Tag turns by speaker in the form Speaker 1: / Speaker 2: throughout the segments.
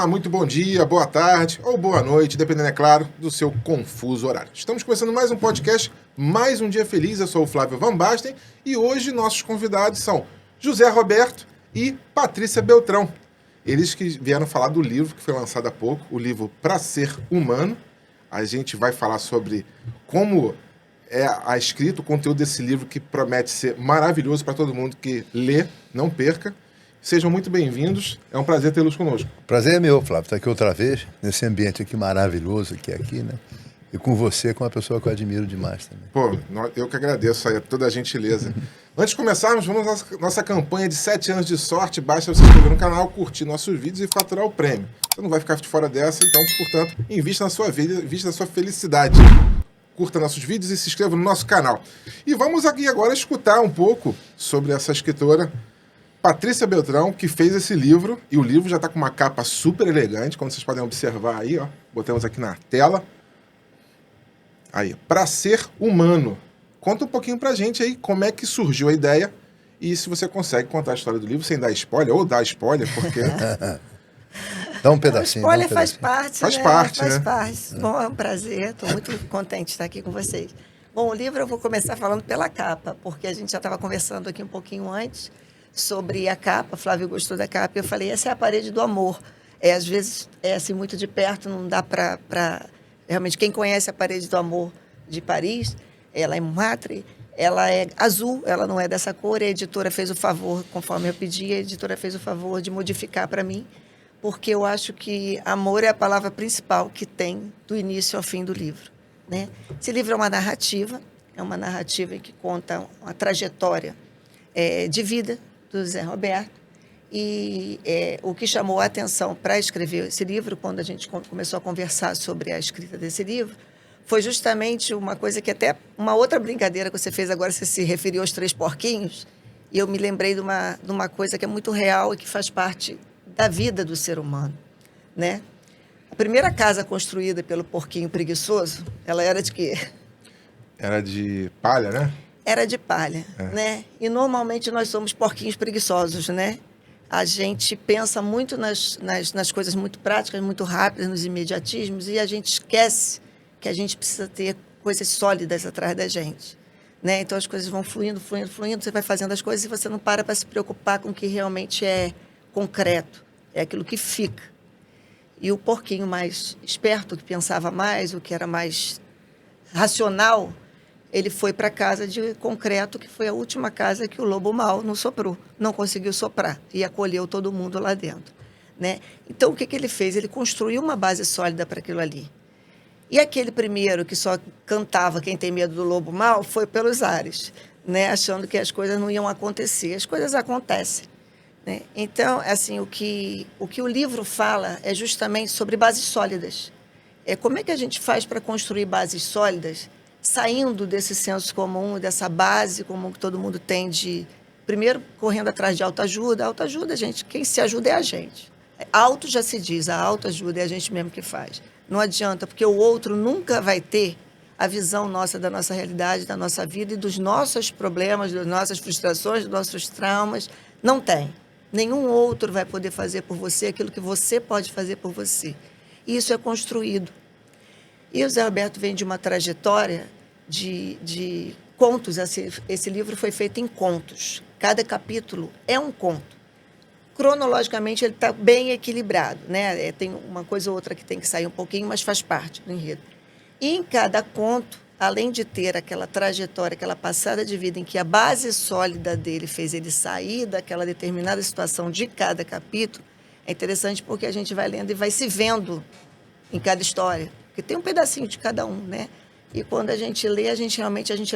Speaker 1: Olá, muito bom dia, boa tarde ou boa noite, dependendo, é claro, do seu confuso horário. Estamos começando mais um podcast, mais um dia feliz. Eu sou o Flávio Van Basten e hoje nossos convidados são José Roberto e Patrícia Beltrão. Eles que vieram falar do livro que foi lançado há pouco, o livro Pra Ser Humano. A gente vai falar sobre como é a escrita, o conteúdo desse livro que promete ser maravilhoso para todo mundo que lê, não perca. Sejam muito bem-vindos, é um prazer tê-los conosco.
Speaker 2: Prazer é meu, Flávio, estar aqui outra vez, nesse ambiente aqui maravilhoso que é aqui, né? E com você, com uma pessoa que eu admiro demais também.
Speaker 1: Pô, eu que agradeço aí toda a gentileza. Antes de começarmos, vamos à nossa campanha de 7 anos de sorte. Basta você se inscrever no canal, curtir nossos vídeos e faturar o prêmio. Você não vai ficar de fora dessa, então, portanto, invista na sua vida, invista na sua felicidade. Curta nossos vídeos e se inscreva no nosso canal. E vamos aqui agora escutar um pouco sobre essa escritora Patrícia Beltrão, que fez esse livro, e o livro já está com uma capa super elegante, como vocês podem observar aí, ó. Botamos aqui na tela. Aí, Pra Ser Humano. Conta um pouquinho pra gente aí como é que surgiu a ideia e se você consegue contar a história do livro sem dar spoiler, ou dar spoiler, porque...
Speaker 2: Dá um pedacinho.
Speaker 3: O spoiler faz parte,
Speaker 1: Faz
Speaker 3: né?
Speaker 1: parte,
Speaker 3: Faz
Speaker 1: né?
Speaker 3: parte. Bom, é um prazer, estou muito contente de estar aqui com vocês. Bom, o livro eu vou começar falando pela capa, porque a gente já estava conversando aqui um pouquinho antes sobre a capa. Flávio gostou da capa e eu falei, essa é a parede do amor. Às vezes, assim, muito de perto, não dá para... Realmente, quem conhece a parede do amor de Paris, ela é Montmartre, ela é azul, ela não é dessa cor, a editora fez o favor, conforme eu pedi, a editora fez o favor de modificar para mim, porque eu acho que amor é a palavra principal que tem do início ao fim do livro, né? Esse livro é uma narrativa que conta uma trajetória de vida do Zé Roberto, e o que chamou a atenção para escrever esse livro, quando a gente começou a conversar sobre a escrita desse livro, foi justamente uma coisa que até uma outra brincadeira que você fez agora, você se referiu aos 3 porquinhos, e eu me lembrei de uma coisa que é muito real e que faz parte da vida do ser humano, né? A primeira casa construída pelo porquinho preguiçoso, ela era de quê?
Speaker 1: Era de palha, né?
Speaker 3: Era de palha, né? E normalmente nós somos porquinhos preguiçosos, né? A gente pensa muito nas coisas muito práticas, muito rápidas, nos imediatismos, e a gente esquece que a gente precisa ter coisas sólidas atrás da gente, né? Então as coisas vão fluindo, você vai fazendo as coisas e você não para se preocupar com o que realmente é concreto, é aquilo que fica. E o porquinho mais esperto, que pensava mais, o que era mais racional, ele foi para a casa de concreto, que foi a última casa que o lobo mau não soprou, não conseguiu soprar, e acolheu todo mundo lá dentro, né? Então, o que ele fez? Ele construiu uma base sólida para aquilo ali. E aquele primeiro que só cantava Quem Tem Medo do Lobo Mau foi pelos ares, né? Achando que as coisas não iam acontecer. As coisas acontecem, né? Então, assim, o que o livro fala é justamente sobre bases sólidas. Como é que a gente faz para construir bases sólidas, saindo desse senso comum, dessa base comum que todo mundo tem de, primeiro, correndo atrás de autoajuda. Autoajuda, gente, quem se ajuda é a gente. Auto já se diz, a autoajuda é a gente mesmo que faz. Não adianta, porque o outro nunca vai ter a visão nossa da nossa realidade, da nossa vida e dos nossos problemas, das nossas frustrações, dos nossos traumas. Não tem. Nenhum outro vai poder fazer por você aquilo que você pode fazer por você. E isso é construído. E o Zé Roberto vem de uma trajetória de contos. Esse livro foi feito em contos. Cada capítulo é um conto. Cronologicamente, ele está bem equilibrado, né? Tem uma coisa ou outra que tem que sair um pouquinho, mas faz parte do enredo. E em cada conto, além de ter aquela trajetória, aquela passada de vida em que a base sólida dele fez ele sair daquela determinada situação de cada capítulo, é interessante porque a gente vai lendo e vai se vendo em cada história, porque tem um pedacinho de cada um, né? E quando a gente lê, a gente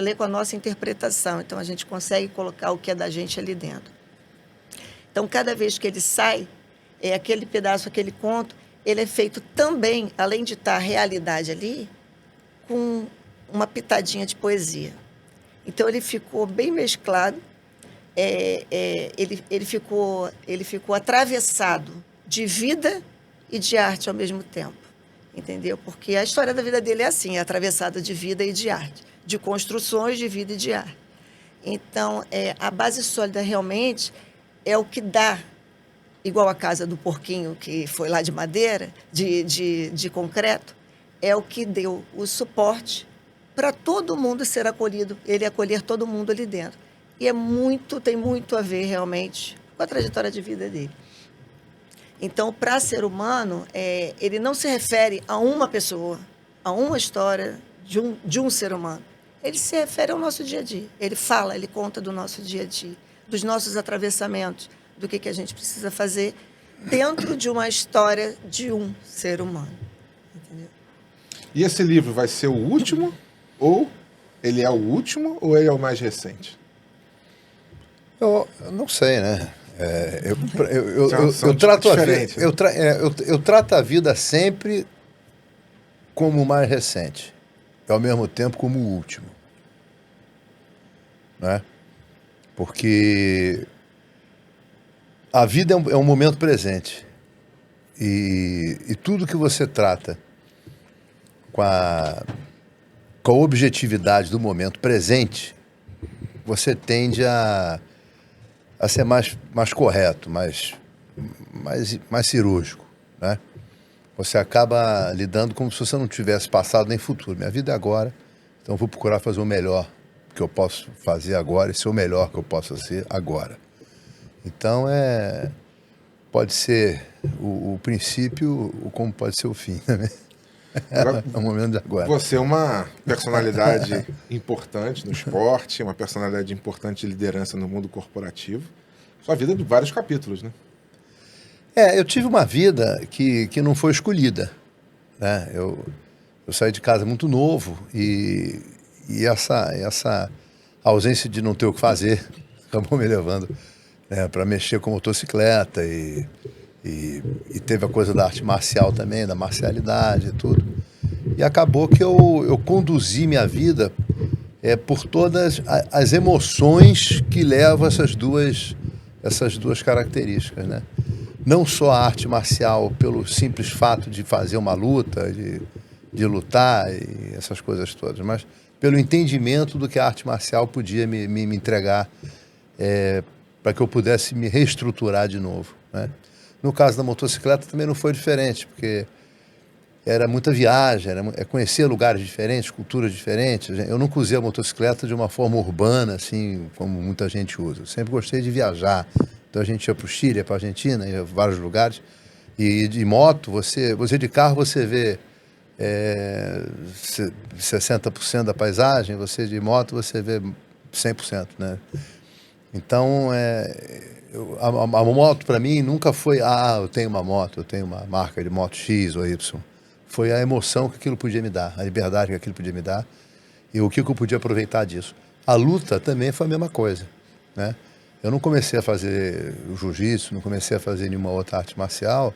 Speaker 3: lê com a nossa interpretação, então a gente consegue colocar o que é da gente ali dentro. Então, cada vez que ele sai, aquele pedaço, aquele conto, ele é feito também, além de estar a realidade ali, com uma pitadinha de poesia. Então, ele ficou bem mesclado, ele ficou atravessado de vida e de arte ao mesmo tempo, entendeu? Porque a história da vida dele é assim, é atravessada de vida e de arte, de construções de vida e de arte. Então, a base sólida realmente é o que dá igual a casa do porquinho que foi lá de madeira, de concreto, é o que deu o suporte para todo mundo ser acolhido, ele acolher todo mundo ali dentro. E tem muito a ver realmente com a trajetória de vida dele. Então, para ser humano, ele não se refere a uma pessoa, a uma história de um ser humano. Ele se refere ao nosso dia a dia. Ele conta do nosso dia a dia, dos nossos atravessamentos, do que a gente precisa fazer dentro de uma história de um ser humano. Entendeu?
Speaker 1: E esse livro vai ser o último? Ou ele é o último ou ele é o mais recente?
Speaker 2: Eu não sei, né?
Speaker 1: São
Speaker 2: Eu trato a vida,
Speaker 1: diferentes, né?
Speaker 2: eu trato a vida sempre como o mais recente e ao mesmo tempo como o último, né? Porque a vida é um momento presente e tudo que você trata com a objetividade do momento presente, você tende a ser mais correto, mais cirúrgico, né? Você acaba lidando como se você não tivesse passado nem futuro. Minha vida é agora, então eu vou procurar fazer o melhor que eu posso fazer agora e ser o melhor que eu posso ser agora. Então, pode ser o princípio como pode ser o fim, né? É o momento de agora.
Speaker 1: Você é uma personalidade importante no esporte, uma personalidade importante de liderança no mundo corporativo. Sua vida é de vários capítulos, né?
Speaker 2: Eu tive uma vida que não foi escolhida, né? Eu saí de casa muito novo e essa ausência de não ter o que fazer acabou me levando, né, para mexer com motocicleta e teve a coisa da arte marcial também, da marcialidade e tudo. E acabou que eu conduzi minha vida por todas as emoções que levam essas duas características, né? Não só a arte marcial pelo simples fato de fazer uma luta, de lutar e essas coisas todas, mas pelo entendimento do que a arte marcial podia me entregar para que eu pudesse me reestruturar de novo, né? No caso da motocicleta também não foi diferente, porque era muita viagem, conhecer lugares diferentes, culturas diferentes. Eu nunca usei a motocicleta de uma forma urbana, assim, como muita gente usa. Eu sempre gostei de viajar. Então a gente ia para o Chile, para a Argentina, ia para vários lugares. E de moto, você de carro, você vê 60% da paisagem, você de moto, você vê 100%, né? Então, a moto para mim nunca foi, eu tenho uma moto, eu tenho uma marca de moto X ou Y. Foi a emoção que aquilo podia me dar, a liberdade que aquilo podia me dar e o que eu podia aproveitar disso. A luta também foi a mesma coisa, né? Eu não comecei a fazer o jiu-jitsu, não comecei a fazer nenhuma outra arte marcial.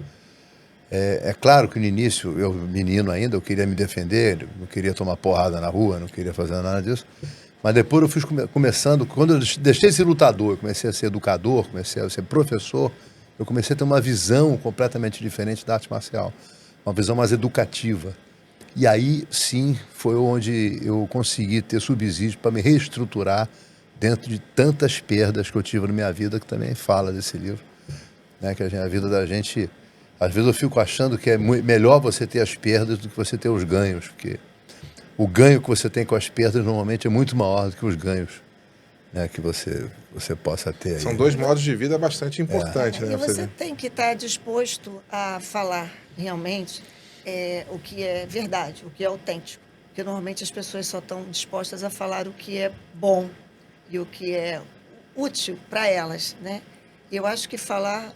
Speaker 2: É claro que no início, eu menino ainda, eu queria me defender, não queria tomar porrada na rua, não queria fazer nada disso. Mas depois eu fui começando, quando eu deixei de ser lutador, comecei a ser educador, comecei a ser professor, eu comecei a ter uma visão completamente diferente da arte marcial, uma visão mais educativa. E aí, sim, foi onde eu consegui ter subsídio para me reestruturar dentro de tantas perdas que eu tive na minha vida, que também fala desse livro, né? Que a vida da gente, às vezes eu fico achando que é melhor você ter as perdas do que você ter os ganhos, porque o ganho que você tem com as perdas normalmente é muito maior do que os ganhos, né, que você possa ter.
Speaker 1: São dois modos de vida bastante importantes, né?
Speaker 3: E você tem que estar disposto a falar realmente o que é verdade, o que é autêntico. Porque normalmente as pessoas só estão dispostas a falar o que é bom e o que é útil para elas, né? Eu acho que falar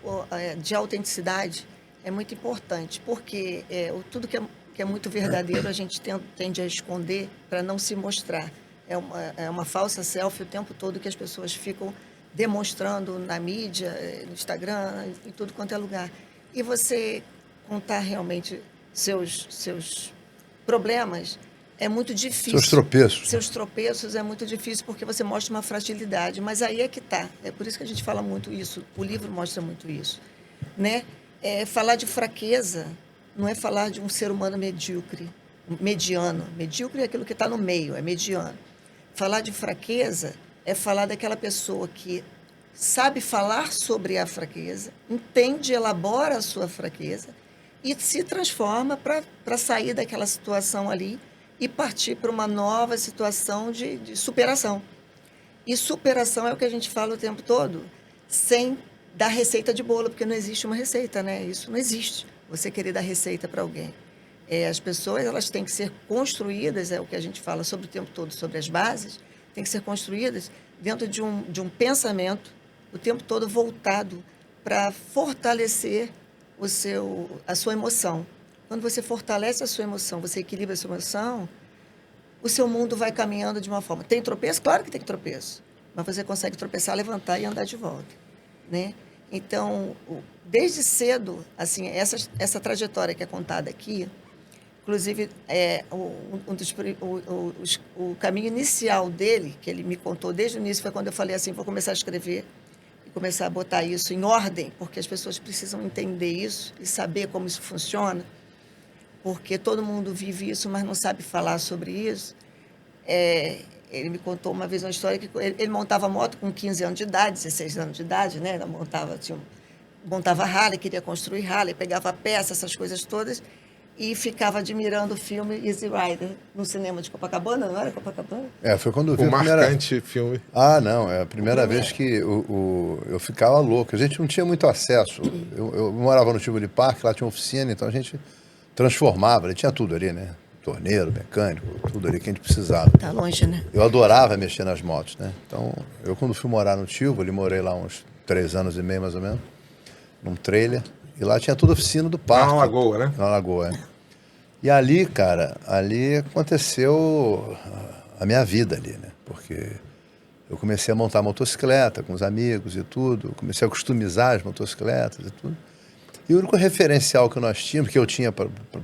Speaker 3: de autenticidade é muito importante, porque tudo que é muito verdadeiro a gente tende a esconder para não se mostrar. É uma falsa selfie o tempo todo que as pessoas ficam demonstrando na mídia, no Instagram, em tudo quanto é lugar. E você contar realmente seus problemas é muito difícil.
Speaker 2: Seus tropeços.
Speaker 3: Seus tropeços é muito difícil porque você mostra uma fragilidade. Mas aí é que está. É por isso que a gente fala muito isso. O livro mostra muito isso, né? Falar de fraqueza não é falar de um ser humano medíocre, mediano. Medíocre é aquilo que está no meio, é mediano. Falar de fraqueza é falar daquela pessoa que sabe falar sobre a fraqueza, entende, elabora a sua fraqueza e se transforma para sair daquela situação ali e partir para uma nova situação de superação. E superação é o que a gente fala o tempo todo, sem dar receita de bolo, porque não existe uma receita, né? Isso não existe, você querer dar receita para alguém. As pessoas, elas têm que ser construídas, é o que a gente fala sobre o tempo todo, sobre as bases, têm que ser construídas dentro de um pensamento o tempo todo voltado para fortalecer a sua emoção. Quando você fortalece a sua emoção, você equilibra a sua emoção, o seu mundo vai caminhando de uma forma. Tem tropeço? Claro que tem tropeço. Mas você consegue tropeçar, levantar e andar de volta, né? Então, desde cedo, assim, essa trajetória que é contada aqui, inclusive, o caminho inicial dele, que ele me contou desde o início, foi quando eu falei assim, vou começar a escrever e começar a botar isso em ordem, porque as pessoas precisam entender isso e saber como isso funciona, porque todo mundo vive isso, mas não sabe falar sobre isso. Ele me contou uma vez uma história que ele montava moto com 15 anos de idade, 16 anos de idade, né? Montava Harley, queria construir Harley, pegava peça, essas coisas todas, e ficava admirando o filme Easy Rider no cinema de Copacabana, não era Copacabana?
Speaker 2: Foi quando eu vi
Speaker 1: o marcante filme.
Speaker 2: Não, é a primeira vez que eu ficava louco. A gente não tinha muito acesso. Eu morava no Tivoli Park, lá tinha oficina, então a gente transformava, tinha tudo ali, né? Torneiro, mecânico, tudo ali que a gente precisava.
Speaker 3: Tá longe, né?
Speaker 2: Eu adorava mexer nas motos, né? Então, eu quando fui morar no Tivoli, morei lá uns 3 anos e meio, mais ou menos, num trailer, e lá tinha toda a oficina do parque.
Speaker 1: Na Lagoa, né?
Speaker 2: Na Lagoa, E ali, cara, aconteceu a minha vida ali, né? Porque eu comecei a montar motocicleta com os amigos e tudo, comecei a customizar as motocicletas e tudo. E o único referencial que nós tínhamos, que eu tinha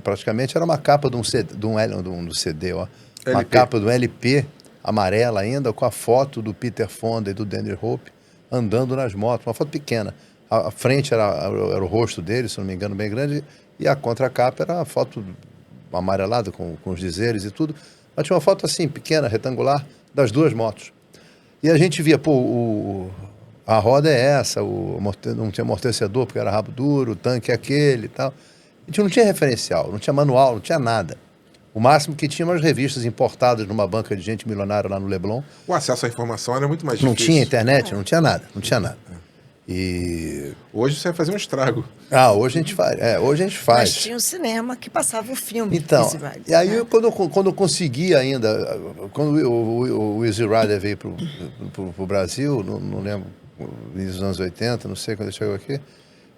Speaker 2: praticamente, era uma capa de um CD, ó. Uma
Speaker 1: LP.
Speaker 2: capa do LP, amarela ainda, com a foto do Peter Fonda e do Danny Hope andando nas motos, uma foto pequena. A frente era o rosto dele, se não me engano, bem grande, e a contracapa era a foto amarelada com os dizeres e tudo. Mas tinha uma foto assim, pequena, retangular, das duas motos. E a gente via, a roda é essa, não tinha amortecedor porque era rabo duro, o tanque é aquele e tal. A gente não tinha referencial, não tinha manual, não tinha nada. O máximo que tinha umas revistas importadas numa banca de gente milionária lá no Leblon.
Speaker 1: O acesso à informação era muito mais difícil.
Speaker 2: Não tinha internet, não tinha nada, não tinha nada. E...
Speaker 1: Hoje você vai fazer um estrago.
Speaker 2: Hoje a gente faz. Hoje a gente faz.
Speaker 3: Mas tinha um cinema que passava o filme.
Speaker 2: Então,
Speaker 3: Easy Rider,
Speaker 2: e aí
Speaker 3: né?
Speaker 2: quando eu consegui ainda, quando o Easy Rider veio pro Brasil, não lembro, no início dos anos 80, não sei quando ele chegou aqui,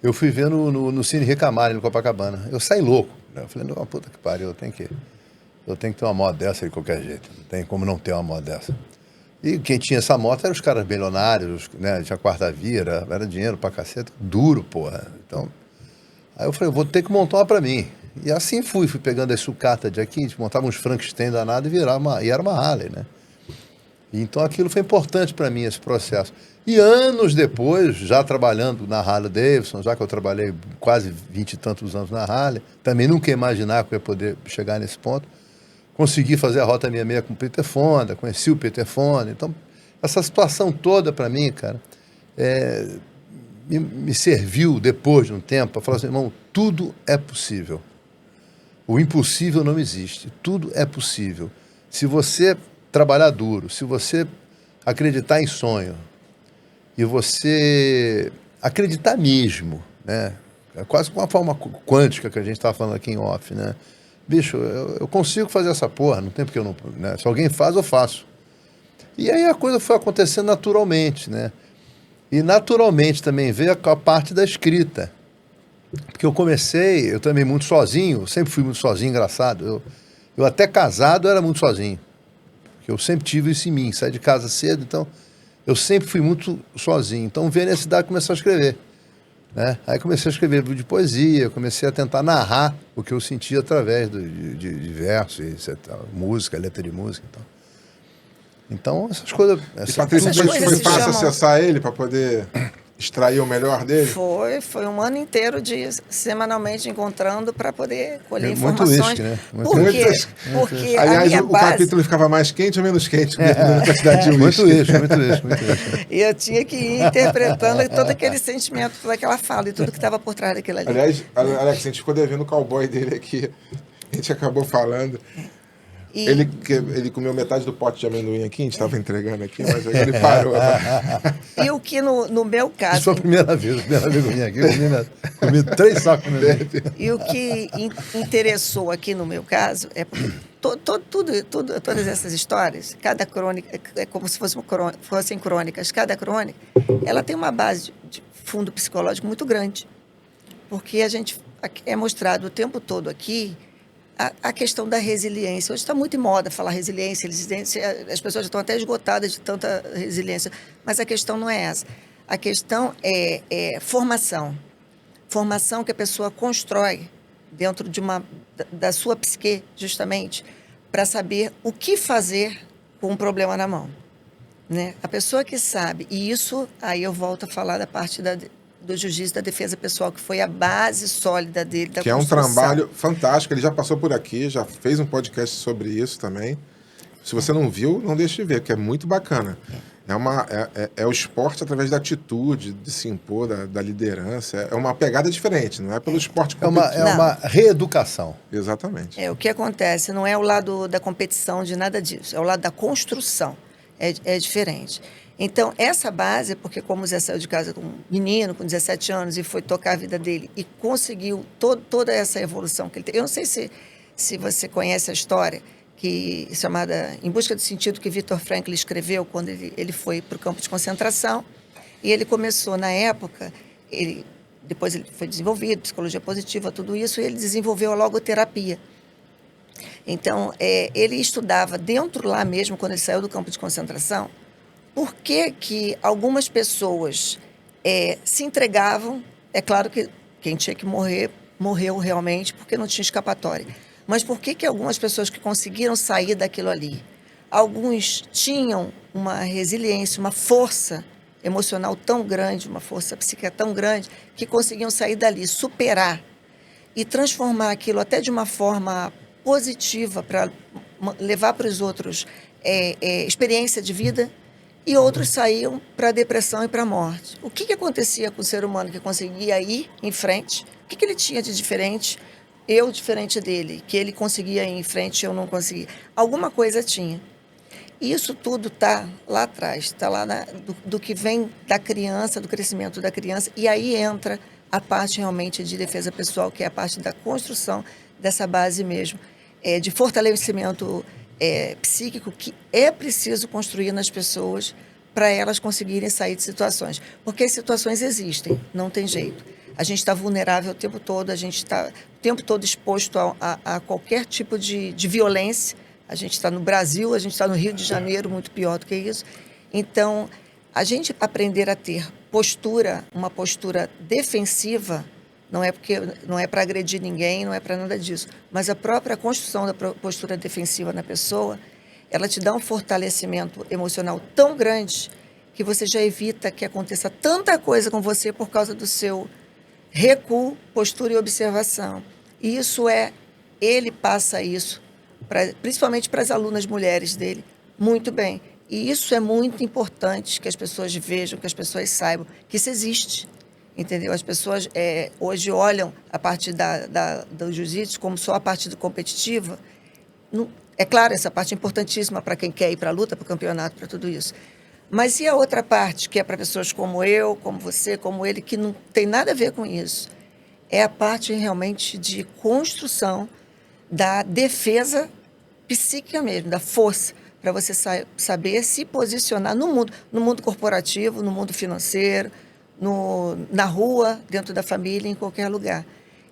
Speaker 2: eu fui ver no Cine Ricamari, no Copacabana. Eu saí louco, né? Eu falei, não, puta que pariu, eu tenho que ter uma moto dessa de qualquer jeito. Não tem como não ter uma moto dessa. E quem tinha essa moto eram os caras bilionários, né? Tinha quarta-via, era dinheiro pra caceta, duro, porra. Então, aí eu falei, vou ter que montar uma pra mim. E assim fui pegando as sucatas de aqui, a gente montava uns Frankenstein danados e era uma Harley, né? E então aquilo foi importante para mim, esse processo. E anos depois, já trabalhando na Harley Davidson, já que eu trabalhei quase 20 e tantos anos na Harley, também nunca ia imaginar que eu ia poder chegar nesse ponto. Consegui fazer a Rota 66 com o Peter Fonda, conheci o Peter Fonda. Então, essa situação toda para mim, cara, me serviu depois de um tempo para falar assim, irmão, tudo é possível. O impossível não existe. Tudo é possível. Se você trabalhar duro, se você acreditar em sonho e você acreditar mesmo, né? É quase uma forma quântica que a gente estava falando aqui em off, né? Bicho, eu consigo fazer essa porra, não tem porque eu não... Né? Se alguém faz, eu faço. E aí a coisa foi acontecendo naturalmente, né? E naturalmente também veio a parte da escrita. Porque eu também muito sozinho, sempre fui muito sozinho, engraçado. Eu até casado era muito sozinho. Porque eu sempre tive isso em mim, saí de casa cedo, então eu sempre fui muito sozinho. Então veio a necessidade de começar a escrever. Né? Aí comecei a escrever livro de poesia, comecei a tentar narrar o que eu sentia através de versos, música, letra de música e tal. Então, essas coisas...
Speaker 1: E Patrícia,
Speaker 3: essas coisas
Speaker 1: foi
Speaker 3: se
Speaker 1: fácil
Speaker 3: chamam...
Speaker 1: acessar ele para poder extrair o melhor dele?
Speaker 3: Foi um ano inteiro de semanalmente encontrando para poder colher
Speaker 2: Muito
Speaker 3: informações.
Speaker 2: uísque, né?
Speaker 3: Por quê? Porque a
Speaker 1: Aliás,
Speaker 3: minha
Speaker 1: o
Speaker 3: base...
Speaker 1: capítulo ficava mais quente ou menos quente, dependendo da quantidade de
Speaker 2: Muito
Speaker 1: uísque.
Speaker 2: uísque, muito uísque, muito uísque.
Speaker 3: E eu tinha que ir interpretando todo aquele sentimento, toda aquela fala e tudo que estava por trás daquilo ali.
Speaker 1: Aliás, Alex, a gente ficou devendo o cowboy dele aqui. A gente acabou falando.
Speaker 3: E-
Speaker 1: Ele comeu metade do pote de amendoim aqui, a gente estava entregando aqui, mas aí ele parou.
Speaker 3: E o que no meu
Speaker 2: Isso
Speaker 3: caso...
Speaker 2: foi a primeira vez que eu vim aqui, comi 3 sacos de amendoim.
Speaker 3: E o que interessou aqui no meu caso é porque todas essas histórias, cada crônica, é como se fossem crônicas, cada crônica, ela tem uma base de fundo psicológico muito grande. Porque a gente é mostrado o tempo todo aqui a questão da resiliência. Hoje está muito em moda falar resiliência, as pessoas já estão até esgotadas de tanta resiliência, mas a questão não é essa. A questão é formação. Formação que a pessoa constrói dentro da sua psique, justamente, para saber o que fazer com um problema na mão. Né? A pessoa que sabe, e isso, aí eu volto a falar da parte do jiu-jitsu, da defesa pessoal, que foi a base sólida dele, da
Speaker 1: Que é um
Speaker 3: construção.
Speaker 1: trabalho fantástico, ele já passou por aqui, já fez um podcast sobre isso também. Se você não viu, não deixe de ver, que é muito bacana. É o esporte através da atitude, de se impor, da liderança. É uma pegada diferente, não é pelo esporte
Speaker 2: É uma
Speaker 1: competitivo.
Speaker 2: reeducação.
Speaker 1: Exatamente.
Speaker 3: O que acontece não é o lado da competição, de nada disso, é o lado da construção, é diferente. Então, essa base, porque como o Zé saiu de casa com um menino, com 17 anos, e foi tocar a vida dele, e conseguiu toda essa evolução que ele teve. Eu não sei se você conhece a história, chamada Em Busca do Sentido, que Viktor Frankl escreveu quando ele foi para o campo de concentração, e ele começou, na época, depois ele foi desenvolvido, psicologia positiva, tudo isso, e ele desenvolveu a logoterapia. Então, ele estudava dentro lá mesmo, quando ele saiu do campo de concentração, por que algumas pessoas se entregavam. É claro que quem tinha que morrer, morreu realmente, porque não tinha escapatória. Mas por que algumas pessoas que conseguiram sair daquilo ali? Alguns tinham uma resiliência, uma força emocional tão grande, uma força psíquica tão grande, que conseguiam sair dali, superar e transformar aquilo até de uma forma positiva para levar para os outros experiência de vida, e outros saíam para a depressão e para a morte. O que acontecia com o ser humano que conseguia ir em frente? O que ele tinha de diferente? Eu diferente dele, que ele conseguia ir em frente e eu não conseguia. Alguma coisa tinha. E isso tudo está lá atrás, está lá do que vem da criança, do crescimento da criança, e aí entra a parte realmente de defesa pessoal, que é a parte da construção dessa base mesmo, de fortalecimento psíquico, que é preciso construir nas pessoas para elas conseguirem sair de situações. Porque as situações existem, não tem jeito. A gente está vulnerável o tempo todo, a gente está o tempo todo exposto a qualquer tipo de violência. A gente está no Brasil, a gente está no Rio de Janeiro, muito pior do que isso. Então, a gente aprender a ter uma postura defensiva, não é para agredir ninguém, não é para nada disso, mas a própria construção da postura defensiva na pessoa, ela te dá um fortalecimento emocional tão grande que você já evita que aconteça tanta coisa com você por causa do seu recuo, postura e observação. E ele passa isso, principalmente para as alunas mulheres dele, muito bem. E isso é muito importante que as pessoas vejam, que as pessoas saibam que isso existe. Entendeu? As pessoas hoje olham a parte do jiu-jitsu como só a parte competitiva. Não, é claro, essa parte é importantíssima para quem quer ir para a luta, para o campeonato, para tudo isso. Mas e a outra parte, que é para pessoas como eu, como você, como ele, que não tem nada a ver com isso? É a parte realmente de construção da defesa psíquica mesmo, da força, para você saber se posicionar no mundo corporativo, no mundo financeiro, na rua, dentro da família, em qualquer lugar.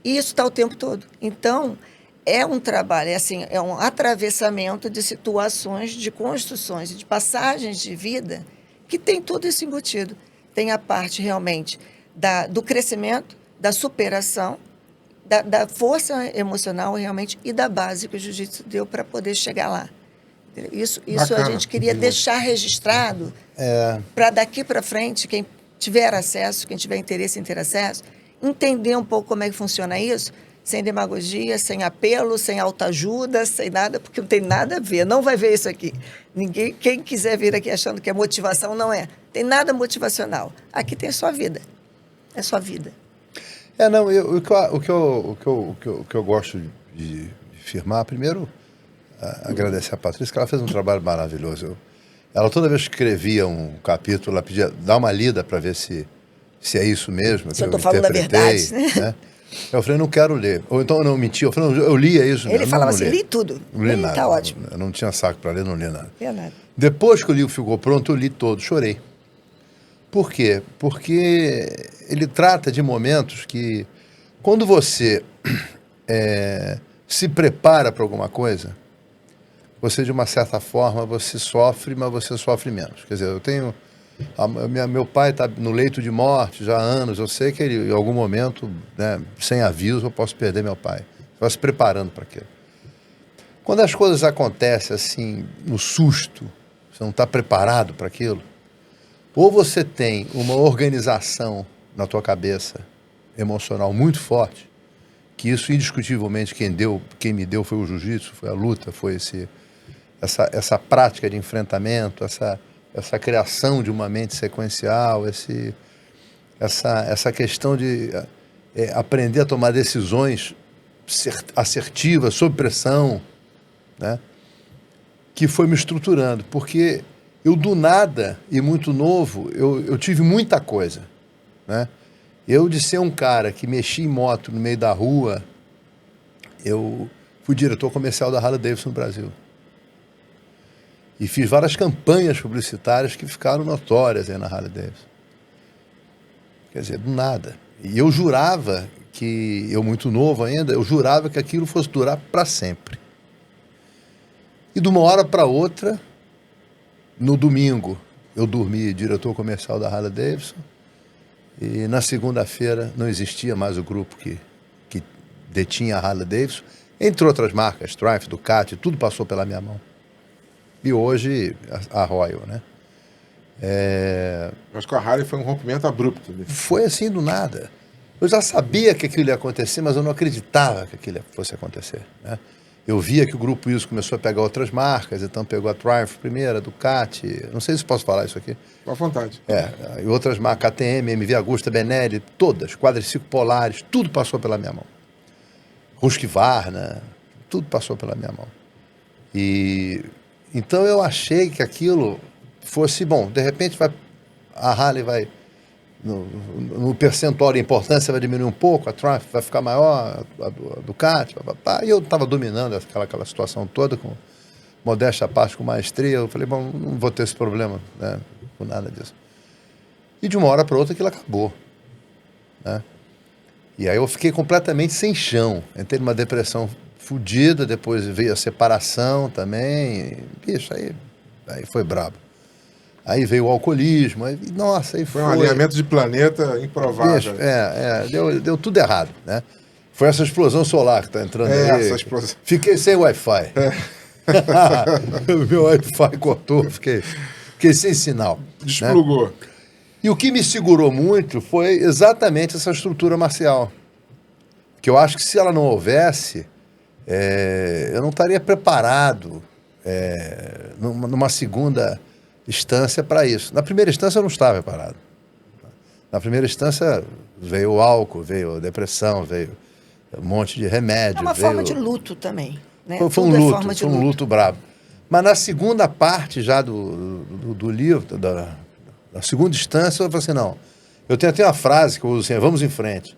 Speaker 3: E isso está o tempo todo. Então, é um trabalho, é um atravessamento de situações, de construções, de passagens de vida que tem tudo isso embutido. Tem a parte realmente do crescimento, da superação, da força emocional realmente e da base que o jiu-jitsu deu para poder chegar lá. Isso a gente queria deixar registrado para daqui para frente, quem tiver acesso, quem tiver interesse em ter acesso, entender um pouco como é que funciona isso, sem demagogia, sem apelo, sem autoajuda, sem nada, porque não tem nada a ver, não vai ver isso aqui. Ninguém, quem quiser vir aqui achando que é motivação, não é. Tem nada motivacional. Aqui tem só vida. É só vida.
Speaker 2: Não, o que eu gosto de firmar, primeiro, agradecer a Patrícia, que ela fez um trabalho maravilhoso. Ela toda vez que escrevia um capítulo, ela pedia, dá uma lida para ver se é isso mesmo.
Speaker 3: Se eu estou falando a verdade, né?
Speaker 2: Eu falei, não quero ler. Ou então eu não menti, eu falei, eu lia isso.
Speaker 3: Ele falava assim, li tudo.
Speaker 2: Não li nada.
Speaker 3: Tá ótimo.
Speaker 2: Eu não tinha saco para ler, não li nada.
Speaker 3: Não nada.
Speaker 2: Depois que o livro ficou pronto, eu li todo, chorei. Por quê? Porque ele trata de momentos que, quando você se prepara para alguma coisa, você, de uma certa forma, você sofre, mas você sofre menos. Quer dizer, eu tenho... meu pai está no leito de morte já há anos. Eu sei que ele, em algum momento, né, sem aviso, eu posso perder meu pai. Estou se preparando para aquilo. Quando as coisas acontecem assim, no susto, você não está preparado para aquilo, ou você tem uma organização na tua cabeça emocional muito forte, que isso indiscutivelmente quem me deu foi o jiu-jitsu, foi a luta, foi essa prática de enfrentamento, essa criação de uma mente sequencial, essa questão de aprender a tomar decisões assertivas, sob pressão, né? Que foi me estruturando, porque eu, do nada e muito novo, eu tive muita coisa, né? Eu, de ser um cara que mexia em moto no meio da rua, eu fui diretor comercial da Harley Davidson no Brasil. E fiz várias campanhas publicitárias que ficaram notórias aí na Harley Davidson. Quer dizer, do nada. E eu jurava que, eu muito novo ainda, eu jurava que aquilo fosse durar para sempre. E de uma hora para outra, no domingo, eu dormi diretor comercial da Harley Davidson, e na segunda-feira não existia mais o grupo que detinha a Harley Davidson, entre outras marcas, Triumph, Ducati, tudo passou pela minha mão. E hoje, a Royal, né?
Speaker 1: Eu acho que a Harley foi um rompimento abrupto.
Speaker 2: Foi assim, do nada. Eu já sabia que aquilo ia acontecer, mas eu não acreditava que aquilo fosse acontecer, né? Eu via que o Grupo Wilson começou a pegar outras marcas, então pegou a Triumph primeiro, a Ducati, não sei se posso falar isso aqui.
Speaker 1: À vontade.
Speaker 2: E outras marcas, KTM, MV Agusta, Benelli, todas, quadriciclo Polaris, tudo passou pela minha mão. Husqvarna, tudo passou pela minha mão. E então eu achei que aquilo fosse, bom, de repente a Harley vai, no percentual de importância vai diminuir um pouco, a Triumph vai ficar maior, a Ducati, e eu estava dominando aquela situação toda, com modéstia à parte, com maestria. Eu falei, bom, não vou ter esse problema, né, com nada disso. E de uma hora para outra aquilo acabou, né? E aí eu fiquei completamente sem chão, entrei numa depressão fodida, depois veio a separação também, bicho, aí foi brabo. Aí veio o alcoolismo, aí, nossa, aí foi...
Speaker 1: Foi um alinhamento de planeta improvável.
Speaker 2: Bicho, deu tudo errado, né? Foi essa explosão solar que tá entrando aí.
Speaker 1: Essa explosão.
Speaker 2: Fiquei sem Wi-Fi. Meu Wi-Fi cortou, fiquei sem sinal.
Speaker 1: Desplugou.
Speaker 2: Né? E o que me segurou muito foi exatamente essa estrutura marcial. Que eu acho que se ela não houvesse, eu não estaria preparado numa segunda instância para isso. Na primeira instância eu não estava preparado. Na primeira instância veio o álcool, veio a depressão, veio um monte de remédio.
Speaker 3: É uma forma de luto também, né?
Speaker 2: Foi um luto bravo. Mas na segunda parte já do livro, na segunda instância, eu falei assim, não, eu tenho até uma frase que eu uso assim, vamos em frente.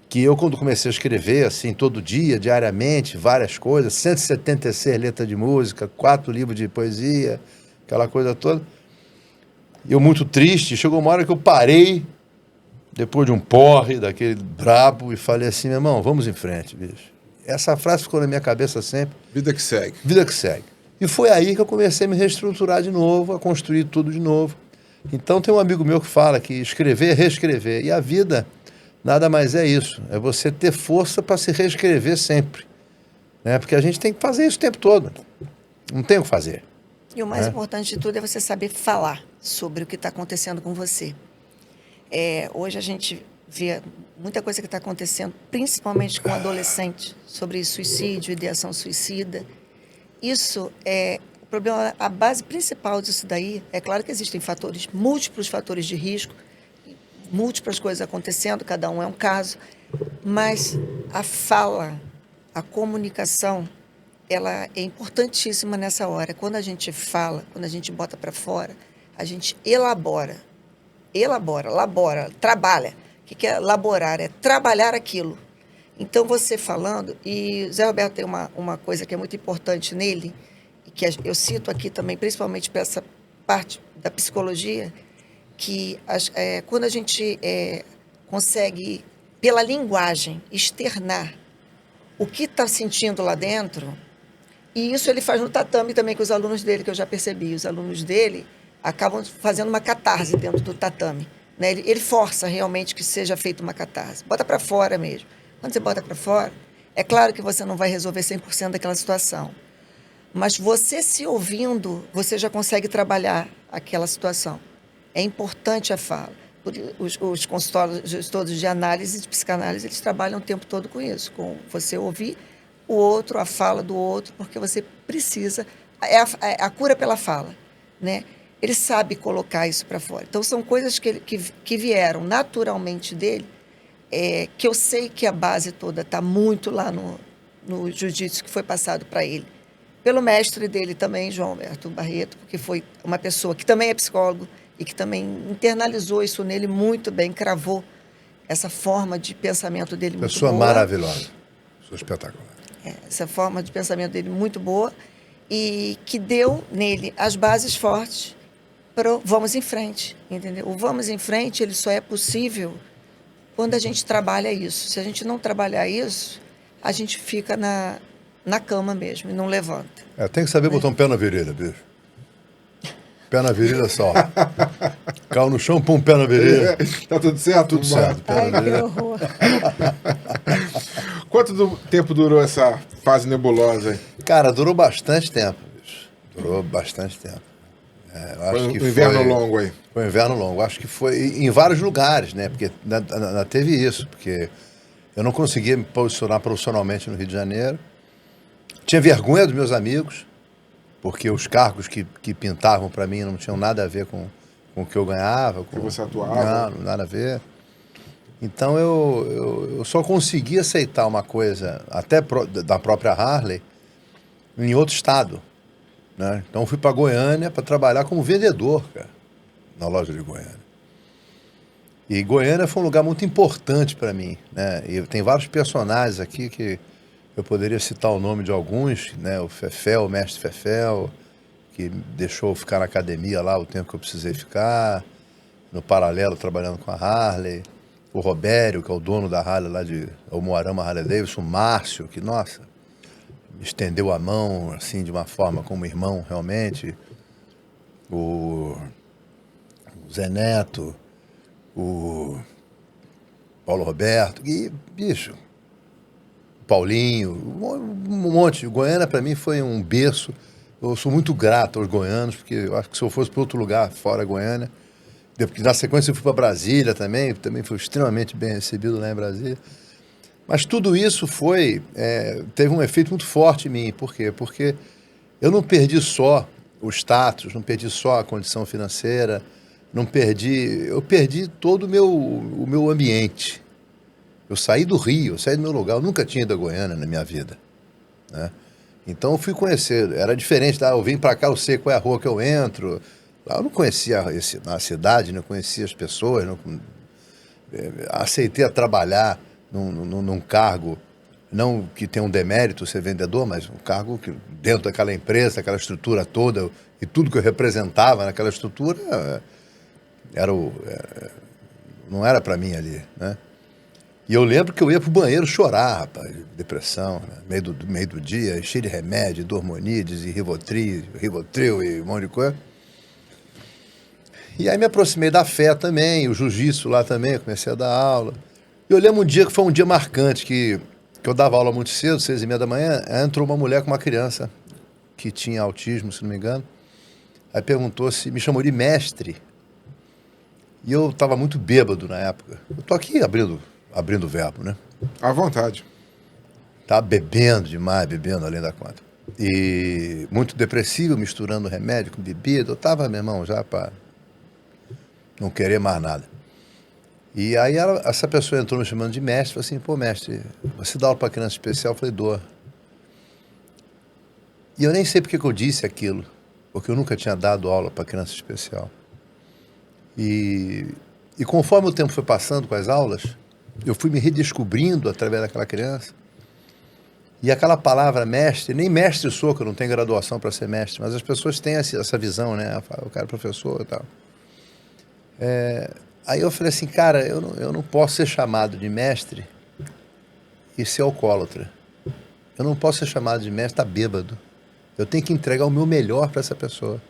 Speaker 2: Que eu, quando comecei a escrever, assim, todo dia, diariamente, várias coisas, 176 letras de música, 4 livros de poesia, aquela coisa toda. Eu muito triste, chegou uma hora que eu parei, depois de um porre, daquele brabo, e falei assim, meu irmão, vamos em frente, bicho. Essa frase ficou na minha cabeça sempre.
Speaker 1: Vida que segue.
Speaker 2: Vida que segue. E foi aí que eu comecei a me reestruturar de novo, a construir tudo de novo. Então tem um amigo meu que fala que escrever é reescrever. E a vida nada mais é isso. É você ter força para se reescrever sempre. Né? Porque a gente tem que fazer isso o tempo todo. Não tem o que fazer.
Speaker 3: E o mais importante de tudo é você saber falar sobre o que está acontecendo com você. Hoje a gente vê muita coisa que está acontecendo, principalmente com adolescente, sobre suicídio, ideação suicida. Isso é o problema, a base principal disso daí. É claro que existem múltiplos fatores de risco, múltiplas coisas acontecendo, cada um é um caso, mas a fala, a comunicação, ela é importantíssima nessa hora. Quando a gente fala, quando a gente bota para fora, a gente elabora, trabalha. O que é elaborar? É trabalhar aquilo. Então, você falando, e o Zé Roberto tem uma coisa que é muito importante nele, e que eu cito aqui também, principalmente para essa parte da psicologia, que quando a gente consegue, pela linguagem, externar o que está sentindo lá dentro, e isso ele faz no tatame também com os alunos dele, que eu já percebi. Os alunos dele acabam fazendo uma catarse dentro do tatame. Né? Ele força realmente que seja feita uma catarse. Bota para fora mesmo. Quando você bota para fora, é claro que você não vai resolver 100% daquela situação. Mas você se ouvindo, você já consegue trabalhar aquela situação. É importante a fala. Os consultórios todos de análise, de psicanálise, eles trabalham o tempo todo com isso, com você ouvir o outro, a fala do outro, porque você precisa... É a cura pela fala, né? Ele sabe colocar isso para fora. Então, são coisas que vieram naturalmente dele, que eu sei que a base toda está muito lá no jiu-jitsu que foi passado para ele. Pelo mestre dele também, João Alberto Barreto, porque foi uma pessoa que também é psicólogo e que também internalizou isso nele muito bem, cravou essa forma de pensamento dele muito boa.
Speaker 2: Pessoa maravilhosa, pessoa espetacular.
Speaker 3: Essa forma de pensamento dele muito boa e que deu nele as bases fortes para o vamos em frente, entendeu? O vamos em frente, ele só é possível quando a gente trabalha isso. Se a gente não trabalhar isso, a gente fica na cama mesmo e não levanta.
Speaker 2: Tem que saber botar um pé na virilha, bicho. Pé na virilha só. Caiu no chão, pum, pé na virilha.
Speaker 1: Tá tudo certo?
Speaker 2: Tudo certo, pé na virilha.
Speaker 3: Que horror.
Speaker 1: Quanto tempo durou essa fase nebulosa aí?
Speaker 2: Cara, durou bastante tempo, bicho. Durou bastante tempo.
Speaker 1: Foi um inverno longo aí.
Speaker 2: Foi um inverno longo. Acho que foi em vários lugares, né? Porque teve isso. Porque eu não conseguia me posicionar profissionalmente no Rio de Janeiro. Tinha vergonha dos meus amigos, porque os cargos que pintavam para mim não tinham nada a ver com o que eu ganhava. Com
Speaker 1: que você atuava.
Speaker 2: Não, nada a ver. Então eu só consegui aceitar uma coisa, até da própria Harley, em outro estado. Né? Então eu fui para Goiânia para trabalhar como vendedor, cara, na loja de Goiânia. E Goiânia foi um lugar muito importante para mim. Né? E tem vários personagens aqui que eu poderia citar o nome de alguns, né? O Fefel, o mestre Fefel, que deixou eu ficar na academia lá o tempo que eu precisei ficar, no paralelo trabalhando com a Harley. O Robério, que é o dono da Harley lá de Moarama Harley Davidson, o Márcio, que, nossa, me estendeu a mão, assim, de uma forma como irmão, realmente. O Zé Neto, o Paulo Roberto, e, bicho, Paulinho, um monte. Goiânia, para mim, foi um berço. Eu sou muito grato aos goianos, porque eu acho que se eu fosse para outro lugar fora Goiânia, porque na sequência eu fui para Brasília também fui extremamente bem recebido lá em Brasília. Mas tudo isso teve um efeito muito forte em mim. Por quê? Porque eu não perdi só o status, não perdi só a condição financeira, eu perdi todo o meu ambiente. Eu saí do Rio, eu saí do meu lugar, eu nunca tinha ido a Goiânia na minha vida. Né? Então eu fui conhecer, era diferente, eu vim para cá, eu sei qual é a rua que eu entro. Lá eu não conhecia a cidade, não conhecia as pessoas, aceitei a trabalhar num cargo, não que tenha um demérito ser vendedor, mas um cargo que dentro daquela empresa, aquela estrutura toda, e tudo que eu representava naquela estrutura, não era para mim ali, né? E eu lembro que eu ia pro banheiro chorar, rapaz, depressão, né? meio do dia, cheio de remédio, Dormonides e Rivotril e um monte de coisa. E aí me aproximei da fé também, o jiu-jitsu lá também, eu comecei a dar aula. E eu lembro um dia que foi um dia marcante, que eu dava aula muito cedo, 6h30 da manhã, aí entrou uma mulher com uma criança que tinha autismo, se não me engano. Aí me chamou de mestre. E eu estava muito bêbado na época. Eu tô aqui abrindo o verbo, né?
Speaker 1: À vontade.
Speaker 2: Tava bebendo demais, bebendo além da conta. E muito depressivo, misturando remédio com bebida. Eu tava, meu irmão, já para não querer mais nada. E aí essa pessoa entrou me chamando de mestre, falou assim, pô, mestre, você dá aula para criança especial? Eu falei, dou. E eu nem sei porque que eu disse aquilo, porque eu nunca tinha dado aula para criança especial. E conforme o tempo foi passando com as aulas, eu fui me redescobrindo através daquela criança. E aquela palavra mestre, nem mestre sou, que eu não tenho graduação para ser mestre, mas as pessoas têm essa visão, né? O cara é professor e tal. Aí eu falei assim, cara, eu não posso ser chamado de mestre e ser alcoólatra. Eu não posso ser chamado de mestre, tá bêbado. Eu tenho que entregar o meu melhor para essa pessoa.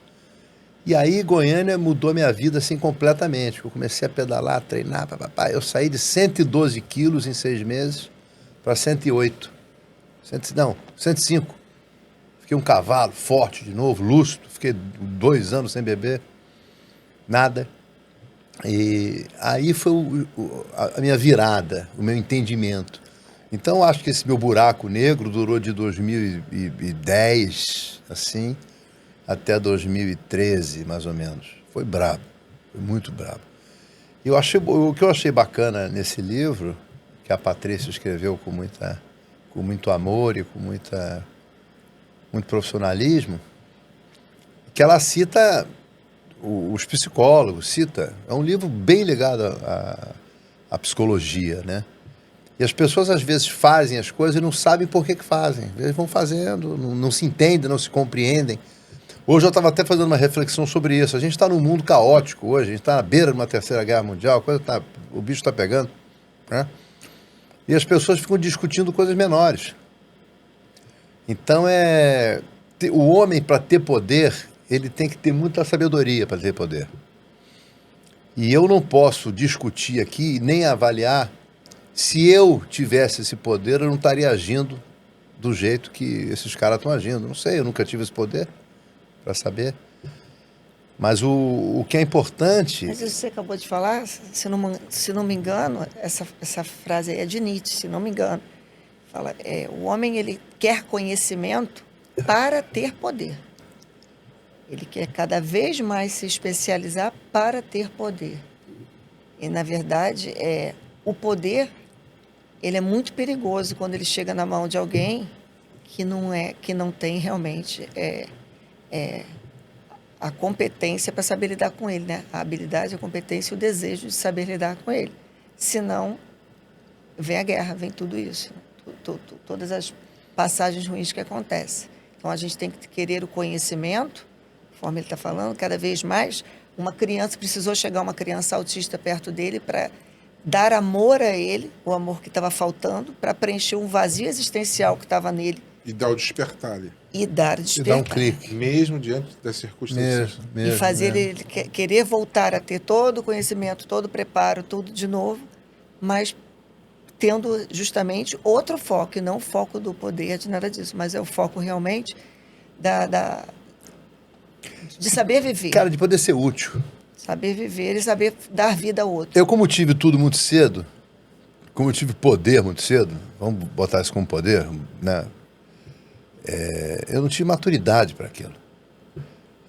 Speaker 2: E aí Goiânia mudou minha vida assim completamente. Eu comecei a pedalar, treinar, papapá. Eu saí de 112 quilos em 6 meses para 108. 105. Fiquei um cavalo forte de novo, lúcido. Fiquei 2 anos sem beber. Nada. E aí foi a minha virada, o meu entendimento. Então acho que esse meu buraco negro durou de 2010, assim, até 2013, mais ou menos. Foi brabo, foi muito brabo. E o que eu achei bacana nesse livro, que a Patrícia escreveu com muito amor e com muito profissionalismo, que ela cita os psicólogos, é um livro bem ligado à psicologia, né? E as pessoas às vezes fazem as coisas e não sabem por que fazem. Eles vão fazendo, não se entendem, não se compreendem. Hoje eu estava até fazendo uma reflexão sobre isso. A gente está num mundo caótico hoje, a gente está na beira de uma terceira guerra mundial, o bicho está pegando, né? E as pessoas ficam discutindo coisas menores. Então o homem, para ter poder, ele tem que ter muita sabedoria para ter poder. E eu não posso discutir aqui, nem avaliar, se eu tivesse esse poder, eu não estaria agindo do jeito que esses caras estão agindo. Não sei, eu nunca tive esse poder para saber. Mas o que é importante...
Speaker 3: Mas isso que você acabou de falar, se não me engano, essa frase aí é de Nietzsche, se não me engano. Fala, o homem ele quer conhecimento para ter poder. Ele quer cada vez mais se especializar para ter poder. E, na verdade, o poder ele é muito perigoso quando ele chega na mão de alguém que não tem realmente a competência para saber lidar com ele, né? A habilidade, a competência e o desejo de saber lidar com ele. Senão, vem a guerra, vem tudo isso. Todas as passagens ruins que acontecem. Então, a gente tem que querer o conhecimento, conforme ele está falando, cada vez mais. Uma criança, precisou chegar uma criança autista perto dele para dar amor a ele, o amor que estava faltando, para preencher um vazio existencial que estava nele.
Speaker 1: E dar o despertar ali.
Speaker 3: E dar
Speaker 2: um clique.
Speaker 1: Mesmo diante das circunstâncias.
Speaker 3: E fazer ele querer voltar a ter todo o conhecimento, todo o preparo, tudo de novo, mas tendo justamente outro foco, e não o foco do poder, de nada disso, mas é o foco realmente de saber viver.
Speaker 2: Cara, de poder ser útil.
Speaker 3: Saber viver e saber dar vida ao outro.
Speaker 2: Eu, como tive tudo muito cedo, como eu tive poder muito cedo, vamos botar isso como poder, né? Eu não tive maturidade para aquilo.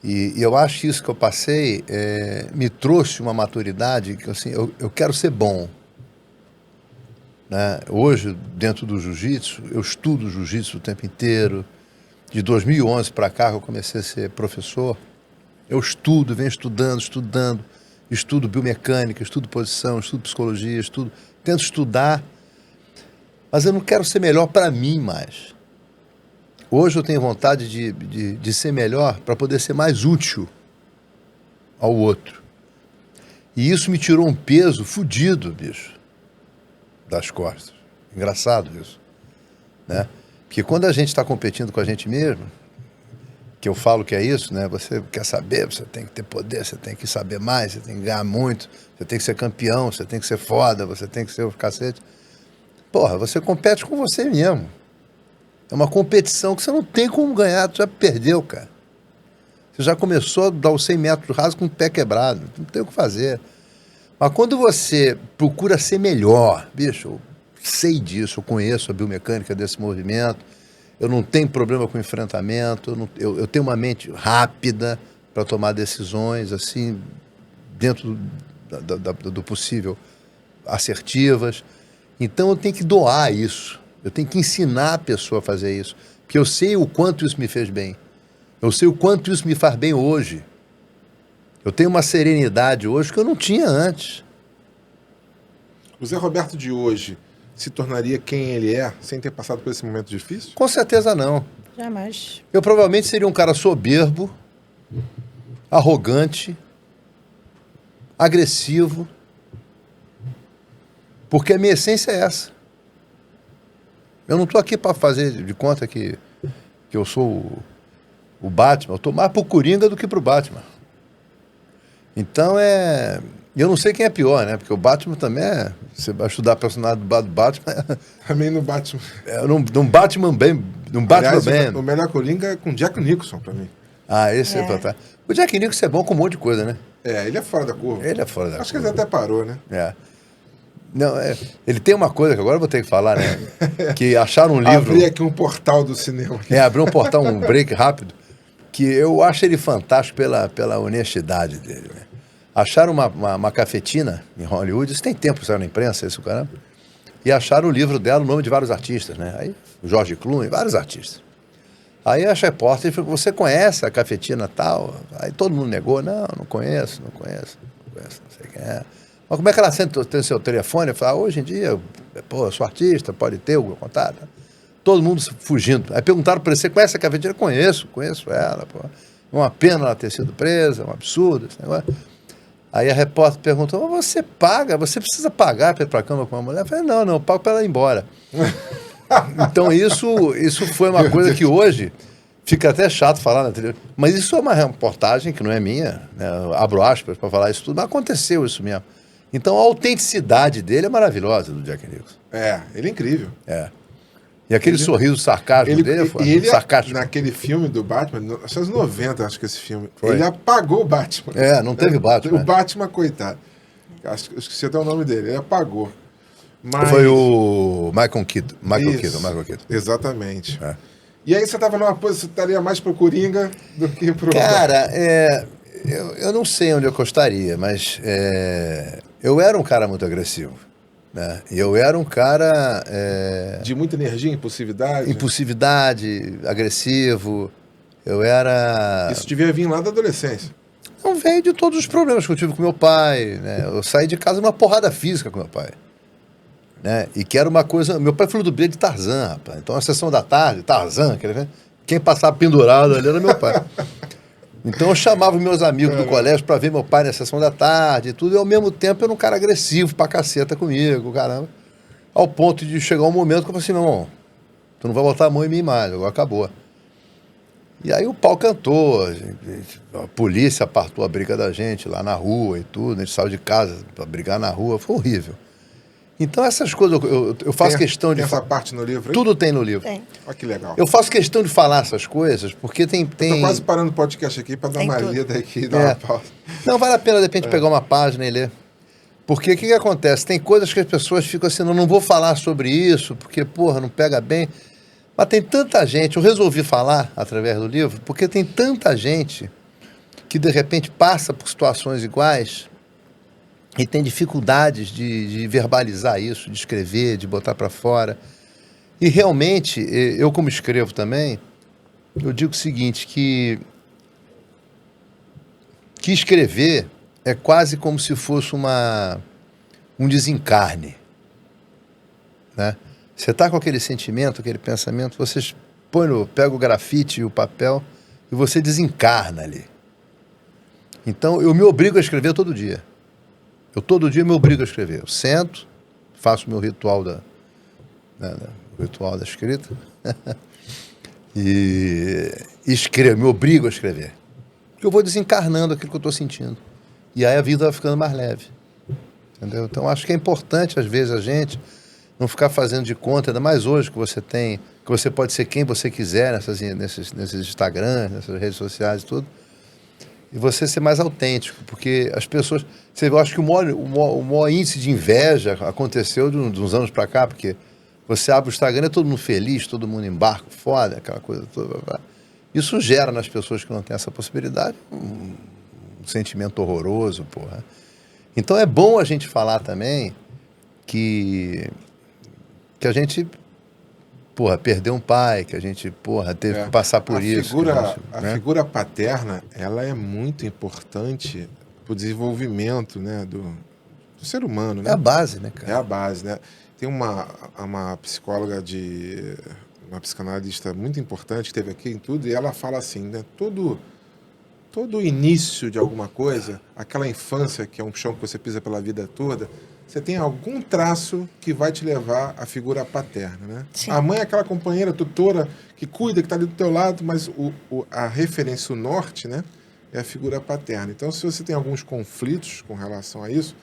Speaker 2: E eu acho que isso que eu passei me trouxe uma maturidade que, assim, eu quero ser bom. Né? Hoje, dentro do jiu-jitsu, eu estudo jiu-jitsu o tempo inteiro. De 2011 para cá, que eu comecei a ser professor, eu venho estudando, estudo biomecânica, estudo posição, estudo psicologia, tento estudar, mas eu não quero ser melhor para mim mais. Hoje eu tenho vontade de ser melhor para poder ser mais útil ao outro. E isso me tirou um peso fodido, bicho, das costas. Engraçado isso, né? Porque quando a gente está competindo com a gente mesmo, que eu falo que é isso, né? Você quer saber, você tem que ter poder, você tem que saber mais, você tem que ganhar muito, você tem que ser campeão, você tem que ser foda, você tem que ser o cacete. Porra, você compete com você mesmo. É uma competição que você não tem como ganhar, tu já perdeu, cara. Você já começou a dar os 100 metros rasos com o pé quebrado, não tem o que fazer. Mas quando você procura ser melhor, bicho, eu sei disso, eu conheço a biomecânica desse movimento, eu não tenho problema com enfrentamento, eu tenho uma mente rápida para tomar decisões, assim, dentro do possível, assertivas. Então eu tenho que doar isso, eu tenho que ensinar a pessoa a fazer isso, porque eu sei o quanto isso me fez bem, eu sei o quanto isso me faz bem hoje. Eu tenho uma serenidade hoje que eu não tinha antes.
Speaker 1: O Zé Roberto de hoje se tornaria quem ele é sem ter passado por esse momento difícil?
Speaker 2: Com certeza não.
Speaker 3: Jamais.
Speaker 2: Eu provavelmente seria um cara soberbo, arrogante, agressivo, porque a minha essência é essa. Eu não estou aqui para fazer de conta que eu sou o Batman, eu estou mais pro Coringa do que pro Batman. Então eu não sei quem é pior, né? Porque o Batman também você vai estudar a personagem do Batman.
Speaker 1: Também no Batman.
Speaker 2: Num Batman bem. Num Batman
Speaker 1: Aliás,
Speaker 2: bem.
Speaker 1: o melhor Coringa é com Jack Nicholson, pra mim.
Speaker 2: Ah, esse é pra... O Jack Nicholson é bom com um monte de coisa, né?
Speaker 1: Ele é fora da curva.
Speaker 2: Ele é fora da curva.
Speaker 1: Acho que ele até parou, né?
Speaker 2: Não, ele tem uma coisa que agora eu vou ter que falar, né? Que acharam um livro...
Speaker 1: Abri aqui um portal do cinema.
Speaker 2: Abriu um portal, um break rápido, que eu acho ele fantástico pela honestidade dele, né? Acharam uma cafetina em Hollywood, isso tem tempo, saiu na imprensa, isso, caramba, e acharam o livro dela, o nome de vários artistas, né? Aí, o George Clooney, vários artistas. Aí a repórter falou, você conhece a cafetina tal? Aí todo mundo negou, não conheço, não sei quem é. Mas como é que ela tem seu telefone? Eu falei, hoje em dia, eu sou artista, pode ter o meu contato. Todo mundo fugindo. Aí perguntaram para ele, você conhece a cafetina? Conheço ela, pô. Uma pena ela ter sido presa, um absurdo esse negócio. Aí a repórter perguntou, mas você precisa pagar para ir para a cama com uma mulher? Eu falei, não, eu pago para ela ir embora. Então isso foi uma coisa que hoje fica até chato falar na televisão. Mas isso é uma reportagem que não é minha, né? Eu abro aspas para falar isso tudo, mas aconteceu isso mesmo. Então a autenticidade dele é maravilhosa, do Jack Nicholson.
Speaker 1: Ele é incrível.
Speaker 2: E aquele sorriso sarcástico dele foi sarcástico.
Speaker 1: Naquele filme do Batman, nos anos 90, acho que esse filme, ele apagou o Batman.
Speaker 2: Não teve Batman.
Speaker 1: O Batman, coitado. Acho que esqueci até o nome dele, ele apagou. Mas...
Speaker 2: Foi o Michael Keaton.
Speaker 1: Exatamente. E aí você estava numa posição, você estaria mais pro Coringa do que pro...
Speaker 2: Cara, eu não sei onde eu gostaria, mas eu era um cara muito agressivo. Né? E eu era um cara...
Speaker 1: de muita energia, impulsividade?
Speaker 2: Impulsividade, agressivo. Eu era...
Speaker 1: Isso devia vir lá da adolescência.
Speaker 2: Não veio de todos os problemas que eu tive com meu pai. Né? Eu saí de casa numa porrada física com meu pai. Né? E que era uma coisa... Meu pai falou do brilho de Tarzan, rapaz. Então, a sessão da tarde, Tarzan, quem passava pendurado ali era meu pai. Então, eu chamava meus amigos do colégio para ver meu pai na sessão da tarde e tudo. E, ao mesmo tempo, era um cara agressivo pra caceta comigo, caramba. Ao ponto de chegar um momento que eu falei assim, meu irmão, tu não vai botar a mão em mim mais, agora acabou. E aí o pau cantou, a polícia apartou a briga da gente lá na rua e tudo. A gente saiu de casa para brigar na rua, foi horrível. Então, essas coisas, eu faço questão de...
Speaker 1: Tem essa parte no livro aí?
Speaker 2: Tudo tem no livro.
Speaker 3: Tem.
Speaker 1: Olha que legal.
Speaker 2: Eu faço questão de falar essas coisas, porque tem...
Speaker 1: Tô quase parando o podcast aqui para dar uma lida aqui e dar uma pausa.
Speaker 2: Não, vale a pena, de repente, pegar uma página e ler. Porque o que acontece? Tem coisas que as pessoas ficam assim, não vou falar sobre isso, porque, porra, não pega bem. Mas tem tanta gente, eu resolvi falar através do livro, porque tem tanta gente que, de repente, passa por situações iguais... E tem dificuldades de verbalizar isso, de escrever, de botar para fora. E realmente, eu como escrevo também, eu digo o seguinte, que escrever é quase como se fosse um desencarne. Né? Você está com aquele sentimento, aquele pensamento, você pega o grafite e o papel e você desencarna ali. Então, eu me obrigo a escrever todo dia. Todo dia me obrigo a escrever. Eu sento, faço o meu ritual da escrita e escrevo, me obrigo a escrever. Porque eu vou desencarnando aquilo que eu estou sentindo. E aí a vida vai ficando mais leve. Entendeu? Então acho que é importante, às vezes, a gente não ficar fazendo de conta, ainda mais hoje que você pode ser quem você quiser nesses Instagrams, nessas redes sociais e tudo. e você ser mais autêntico, porque as pessoas... Eu acho que o maior índice de inveja aconteceu de uns anos para cá, porque você abre o Instagram, é todo mundo feliz, todo mundo em barco, foda, aquela coisa toda. Isso gera nas pessoas que não têm essa possibilidade um sentimento horroroso, porra. Então é bom a gente falar também que a gente, porra, perdeu um pai, que a gente, porra, teve que passar por isso.
Speaker 1: A figura paterna, ela é muito importante para o desenvolvimento, né, do ser humano, né?
Speaker 2: É a base, né, cara?
Speaker 1: É a base, né? Tem uma psicóloga uma psicanalista muito importante que teve aqui em tudo, e ela fala assim, né? Todo início de alguma coisa, aquela infância que é um chão que você pisa pela vida toda, você tem algum traço que vai te levar à figura paterna, né?
Speaker 3: Sim.
Speaker 1: A mãe é aquela companheira, tutora, que cuida, que está ali do teu lado, mas a referência, o norte, né? É a figura paterna. Então, se você tem alguns conflitos com relação a isso,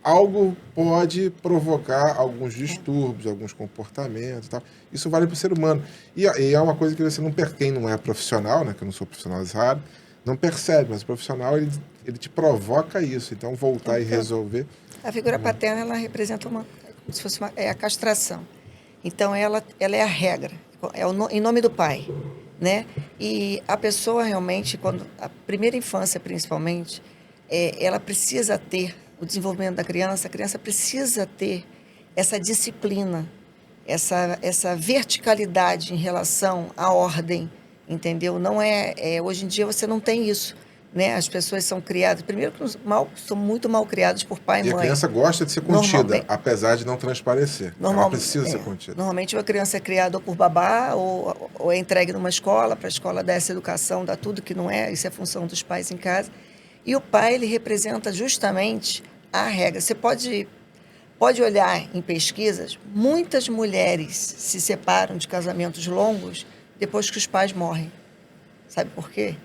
Speaker 1: algo pode provocar alguns distúrbios, alguns comportamentos e tal. Isso vale para o ser humano. E é uma coisa que você não percebe, quem não é profissional, né? Que eu não sou profissional dessa área, não percebe, mas o profissional, ele te provoca isso. Então, voltar e resolver...
Speaker 3: A figura paterna, ela representa como se fosse a castração. Então, ela é a regra, em nome do pai, né? E a pessoa realmente, a primeira infância principalmente, ela precisa ter o desenvolvimento da criança, a criança precisa ter essa disciplina, essa verticalidade em relação à ordem, entendeu? Não hoje em dia você não tem isso, né? As pessoas são criadas, primeiro que são muito mal criadas por pai e mãe.
Speaker 1: E a criança gosta de ser contida, apesar de não transparecer. Ela precisa ser contida.
Speaker 3: Normalmente uma criança é criada ou por babá ou é entregue numa escola, para a escola dar essa educação, dar tudo que não é, isso é função dos pais em casa. E o pai, ele representa justamente a regra. Você pode olhar em pesquisas, muitas mulheres se separam de casamentos longos depois que os pais morrem. Sabe por quê?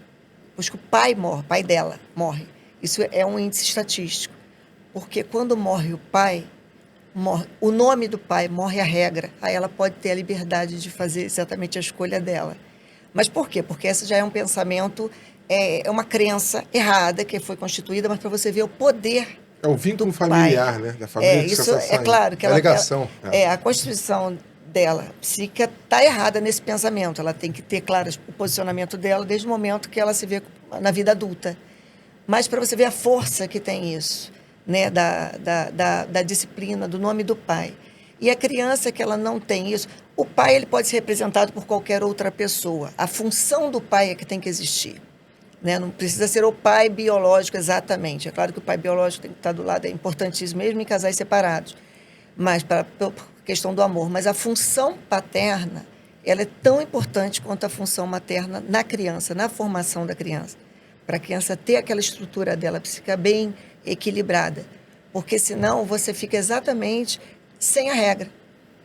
Speaker 3: Depois que o pai morre, o pai dela morre. Isso é um índice estatístico. Porque quando morre o pai, o nome do pai, morre a regra. Aí ela pode ter a liberdade de fazer exatamente a escolha dela. Mas por quê? Porque esse já é um pensamento, é uma crença errada que foi constituída, mas para você ver o poder.
Speaker 1: É o vínculo familiar, né? Da família que
Speaker 3: isso é claro que ela...
Speaker 2: É a ligação.
Speaker 3: A constituição dela, psíquica, está errada nesse pensamento. Ela tem que ter, claro, o posicionamento dela desde o momento que ela se vê na vida adulta. Mas para você ver a força que tem isso, né? Da disciplina, do nome do pai. E a criança que ela não tem isso... O pai, ele pode ser representado por qualquer outra pessoa. A função do pai é que tem que existir. Né? Não precisa ser o pai biológico exatamente. É claro que o pai biológico tem que estar do lado, é importantíssimo, mesmo em casais separados. Mas por questão do amor. Mas a função paterna, ela é tão importante quanto a função materna na criança, na formação da criança. Para a criança ter aquela estrutura dela psíquica bem equilibrada. Porque senão você fica exatamente sem a regra.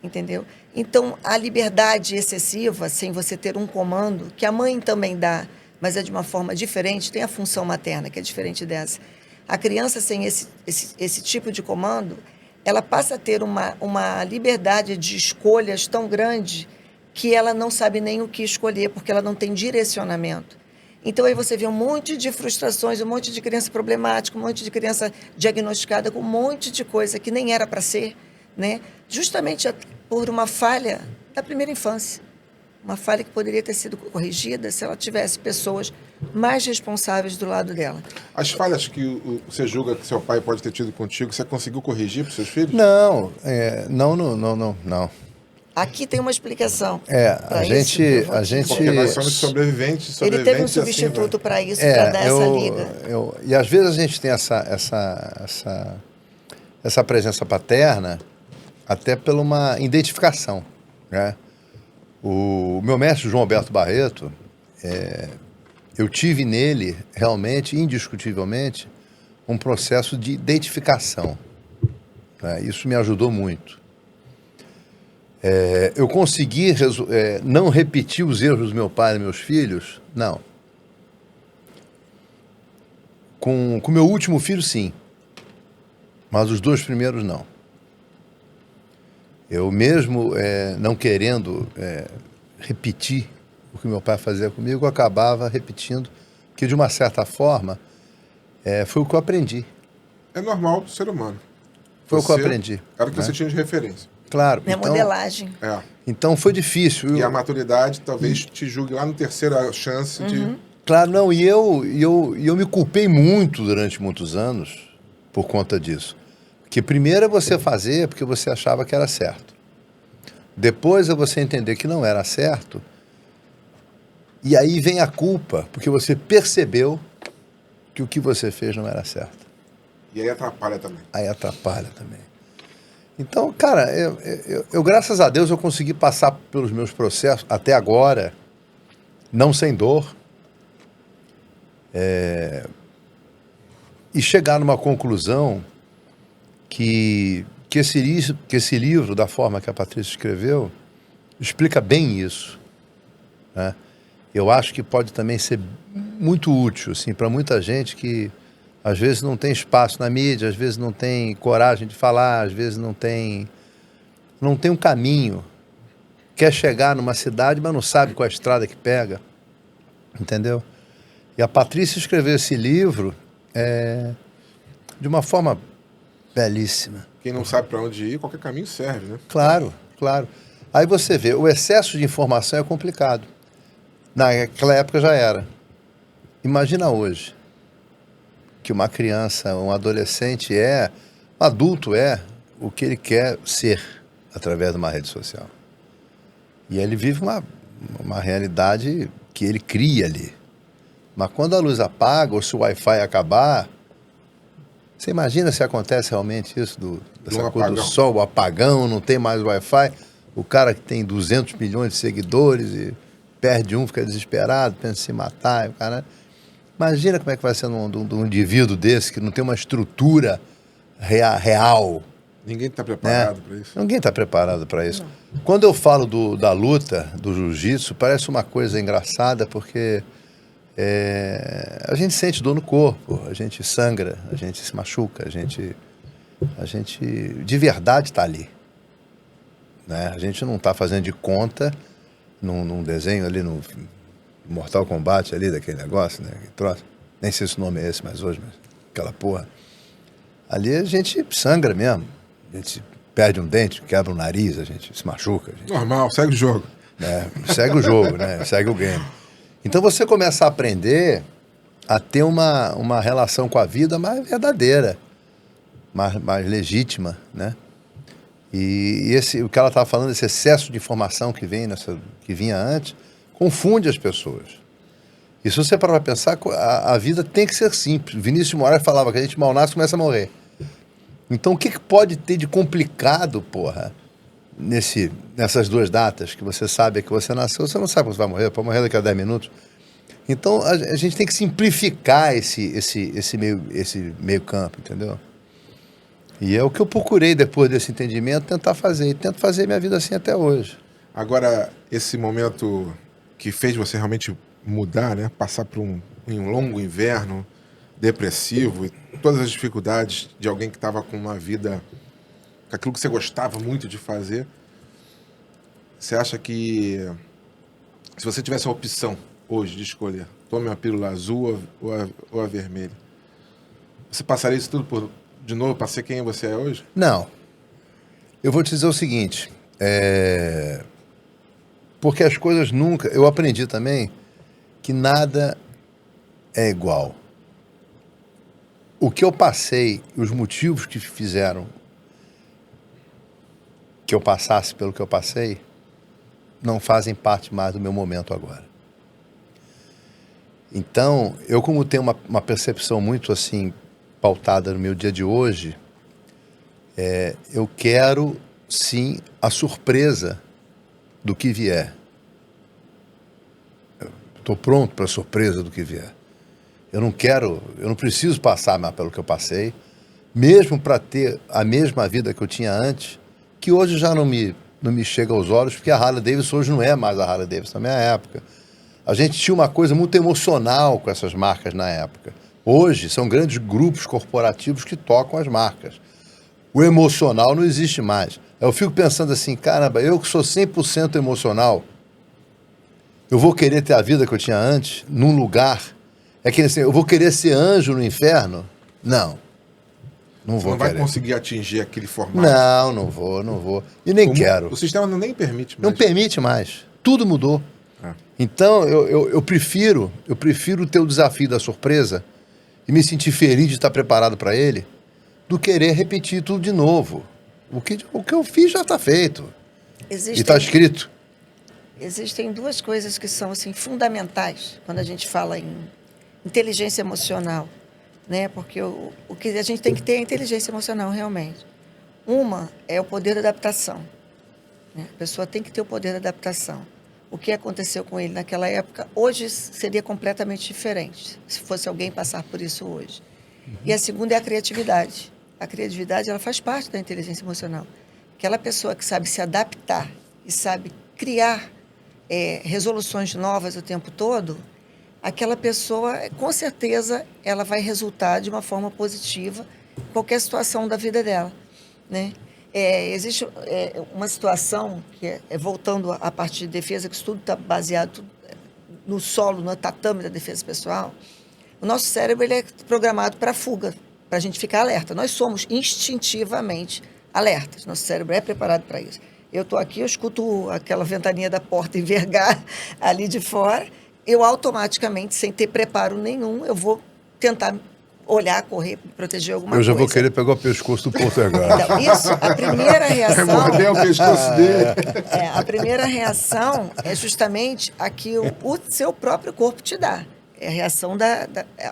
Speaker 3: Entendeu? Então, a liberdade excessiva, sem você ter um comando, que a mãe também dá, mas é de uma forma diferente, tem a função materna, que é diferente dessa. A criança, sem esse tipo de comando, ela passa a ter uma liberdade de escolhas tão grande que ela não sabe nem o que escolher, porque ela não tem direcionamento. Então, aí você vê um monte de frustrações, um monte de criança problemática, um monte de criança diagnosticada com um monte de coisa que nem era para ser, né? Justamente por uma falha da primeira infância. Uma falha que poderia ter sido corrigida se ela tivesse pessoas mais responsáveis do lado dela.
Speaker 1: As falhas que você julga que seu pai pode ter tido contigo, você conseguiu corrigir para os seus filhos?
Speaker 2: Não.
Speaker 3: Aqui tem uma explicação.
Speaker 2: A gente...
Speaker 1: Porque nós somos sobreviventes.
Speaker 3: Ele teve um substituto para isso, para dar essa liga.
Speaker 2: E às vezes a gente tem essa presença paterna até por uma identificação, né? O meu mestre, João Alberto Barreto, eu tive nele, realmente, indiscutivelmente, um processo de identificação, né? Isso me ajudou muito. Eu consegui não repetir os erros do meu pai e meus filhos? Não. Com o meu último filho, sim. Mas os 2 primeiros, não. Eu mesmo não querendo repetir o que meu pai fazia comigo, eu acabava repetindo, que de uma certa forma foi o que eu aprendi.
Speaker 1: É normal do ser humano.
Speaker 2: Foi o que eu aprendi.
Speaker 1: Era o que você tinha de referência.
Speaker 2: Claro.
Speaker 3: É modelagem.
Speaker 2: Então foi difícil.
Speaker 1: E a maturidade talvez te julgue lá no terceira chance de...
Speaker 2: Claro, não, e eu me culpei muito durante muitos anos por conta disso. Que primeiro é você fazer porque você achava que era certo. Depois é você entender que não era certo. E aí vem a culpa, porque você percebeu que o que você fez não era certo.
Speaker 1: E aí atrapalha também.
Speaker 2: Aí atrapalha também. Então, cara, eu graças a Deus eu consegui passar pelos meus processos até agora, não sem dor, e chegar numa conclusão que esse livro, da forma que a Patrícia escreveu, explica bem isso, né? Eu acho que pode também ser muito útil assim, para muita gente que às vezes não tem espaço na mídia, às vezes não tem coragem de falar, às vezes não tem um caminho, quer chegar numa cidade, mas não sabe qual é a estrada que pega, entendeu? E a Patrícia escreveu esse livro de uma forma belíssima.
Speaker 1: Quem não sabe para onde ir, qualquer caminho serve, né?
Speaker 2: Claro, claro. Aí você vê, o excesso de informação é complicado. Naquela época já era. Imagina hoje que uma criança, um adolescente um adulto o que ele quer ser através de uma rede social. E ele vive uma realidade que ele cria ali. Mas quando a luz apaga ou se o Wi-Fi acabar, você imagina se acontece realmente isso dessa coisa do sol, o apagão, não tem mais Wi-Fi, o cara que tem 200 milhões de seguidores e perde fica desesperado, pensa em se matar, o cara... Imagina como é que vai ser um indivíduo desse que não tem uma estrutura real.
Speaker 1: Ninguém está preparado para isso.
Speaker 2: Ninguém está preparado para isso. Não. Quando eu falo da luta, do jiu-jitsu, parece uma coisa engraçada porque a gente sente dor no corpo, a gente sangra, a gente se machuca, a gente de verdade está ali. Né? A gente não está fazendo de conta num desenho ali no Mortal Kombat ali, daquele negócio, né? Que troço. Nem sei se o nome é esse mais hoje, mas aquela porra. Ali a gente sangra mesmo. A gente perde um dente, quebra um nariz, a gente se machuca.
Speaker 1: Normal, segue o jogo.
Speaker 2: Segue o jogo, né? Segue o game. Então você começa a aprender a ter uma relação com a vida mais verdadeira, mais legítima, né? E o que ela estava falando, esse excesso de informação que vinha antes, confunde as pessoas. E se você parar para pensar, a vida tem que ser simples. Vinícius de Moraes falava que a gente mal nasce e começa a morrer. Então o que pode ter de complicado, porra, nessas duas datas, que você sabe que você nasceu, você não sabe quando você vai morrer, pode morrer daqui a 10 minutos. Então a gente tem que simplificar esse meio campo, entendeu? E é o que eu procurei depois desse entendimento tentar fazer. E tento fazer minha vida assim até hoje.
Speaker 1: Agora, esse momento que fez você realmente mudar, né? Passar por um longo inverno depressivo e todas as dificuldades de alguém que estava com uma vida, com aquilo que você gostava muito de fazer. Você acha que se você tivesse a opção hoje de escolher, tome a pílula azul ou a vermelha, você passaria isso tudo de novo para ser quem você é hoje?
Speaker 2: Não. Eu vou te dizer o seguinte, porque as coisas nunca... Eu aprendi também que nada é igual. O que eu passei, os motivos que fizeram que eu passasse pelo que eu passei, não fazem parte mais do meu momento agora. Então, eu como tenho uma percepção muito assim, pautada no meu dia de hoje, eu quero, sim, a surpresa do que vier. Estou pronto para a surpresa do que vier. Eu não preciso passar mais pelo que eu passei, mesmo para ter a mesma vida que eu tinha antes, que hoje já não me chega aos olhos, porque a Harley Davidson hoje não é mais a Harley Davidson na minha época. A gente tinha uma coisa muito emocional com essas marcas na época. Hoje são grandes grupos corporativos que tocam as marcas. O emocional não existe mais. Eu fico pensando assim, caramba, eu que sou 100% emocional, eu vou querer ter a vida que eu tinha antes, num lugar É que assim, eu vou querer ser anjo no inferno? Não. Não
Speaker 1: Você
Speaker 2: vou
Speaker 1: não vai
Speaker 2: querer.
Speaker 1: conseguir atingir aquele formato.
Speaker 2: Não vou. E nem quero.
Speaker 1: O sistema nem permite
Speaker 2: Não
Speaker 1: mais.
Speaker 2: permite mais. Tudo mudou. Então, eu prefiro ter o desafio da surpresa e me sentir feliz de estar preparado para ele, do querer repetir tudo de novo. O que eu fiz já está feito. E está escrito.
Speaker 3: Existem duas coisas que são assim, fundamentais quando a gente fala em inteligência emocional, né? Porque o que a gente tem que ter é inteligência emocional, realmente. Uma é o poder da adaptação. Né? A pessoa tem que ter o poder da adaptação. O que aconteceu com ele naquela época, hoje seria completamente diferente, se fosse alguém passar por isso hoje. E a segunda é a criatividade. A criatividade, ela faz parte da inteligência emocional. Aquela pessoa que sabe se adaptar e sabe criar resoluções novas o tempo todo, aquela pessoa, com certeza, ela vai resultar de uma forma positiva em qualquer situação da vida dela, né? Existe uma situação que voltando à parte de defesa, que isso tudo está baseado no solo, no tatame da defesa pessoal. O nosso cérebro ele é programado para fuga, para a gente ficar alerta. Nós somos instintivamente alertas. Nosso cérebro é preparado para isso. Eu estou aqui, eu escuto aquela ventaninha da porta envergar ali de fora, eu automaticamente, sem ter preparo nenhum, eu vou tentar olhar, correr, proteger alguma coisa.
Speaker 2: Eu já vou querer pegar o pescoço do poltergeist.
Speaker 3: Então, isso, a primeira reação...
Speaker 1: Morder o pescoço dele.
Speaker 3: A primeira reação é justamente a que o seu próprio corpo te dá. É a reação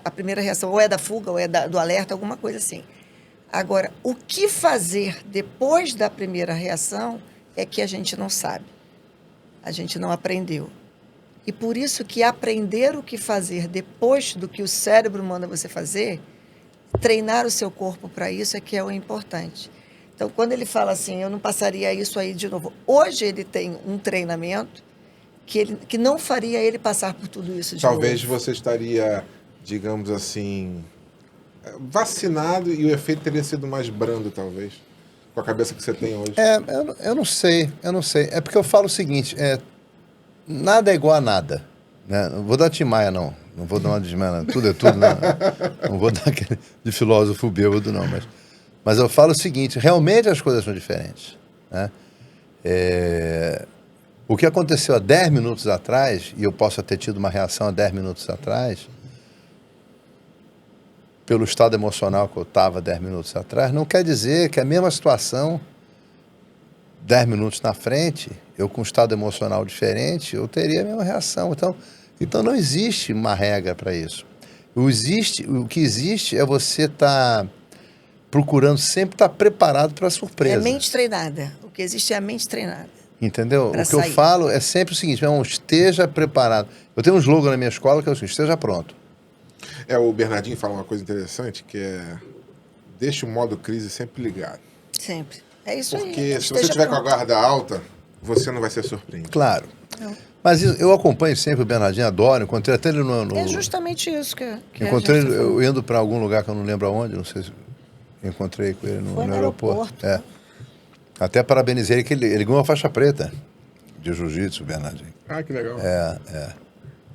Speaker 3: a primeira reação, ou é da fuga, ou é do alerta, alguma coisa assim. Agora, o que fazer depois da primeira reação é que a gente não sabe. A gente não aprendeu. E por isso que aprender o que fazer depois do que o cérebro manda você fazer, treinar o seu corpo para isso é que é o importante. Então, quando ele fala assim, eu não passaria isso aí de novo. Hoje ele tem um treinamento que não faria ele passar por tudo isso de
Speaker 1: Talvez
Speaker 3: novo.
Speaker 1: você estaria, digamos assim, vacinado e o efeito teria sido mais brando, talvez, com a cabeça que você tem hoje.
Speaker 2: Eu não sei. É porque eu falo o seguinte, nada é igual a nada. Né? Não vou dar Tim Maia, não. Não vou dar uma de Tim Maia, não. Tudo é tudo, não. Não vou dar aquele de filósofo bêbado, não. Mas eu falo o seguinte, realmente as coisas são diferentes. Né? O que aconteceu há 10 minutos atrás, e eu posso ter tido uma reação há 10 minutos atrás, pelo estado emocional que eu estava 10 minutos atrás, não quer dizer que a mesma situação, 10 minutos na frente, eu com um estado emocional diferente, eu teria a mesma reação. Então não existe uma regra para isso. O que existe é você estar procurando sempre estar preparado para a surpresa.
Speaker 3: É mente treinada. O que existe é a mente treinada.
Speaker 2: Entendeu?
Speaker 3: Pra
Speaker 2: o que eu falo é sempre o seguinte, esteja preparado. Eu tenho um slogan na minha escola que é o seguinte, esteja pronto.
Speaker 1: O Bernardinho fala uma coisa interessante, que é deixe o modo crise sempre ligado.
Speaker 3: Sempre. É isso aí.
Speaker 1: Porque se você estiver com a guarda alta, você não vai ser surpreendido.
Speaker 2: Claro. Não. Mas eu acompanho sempre o Bernardinho, adoro, encontrei até ele no...
Speaker 3: É justamente isso que
Speaker 2: encontrei ele, eu indo para algum lugar que eu não lembro aonde, não sei se encontrei com ele no aeroporto. Até parabenizei ele, que ele ganhou uma faixa preta de jiu-jitsu, Bernardinho.
Speaker 1: Ah, que legal.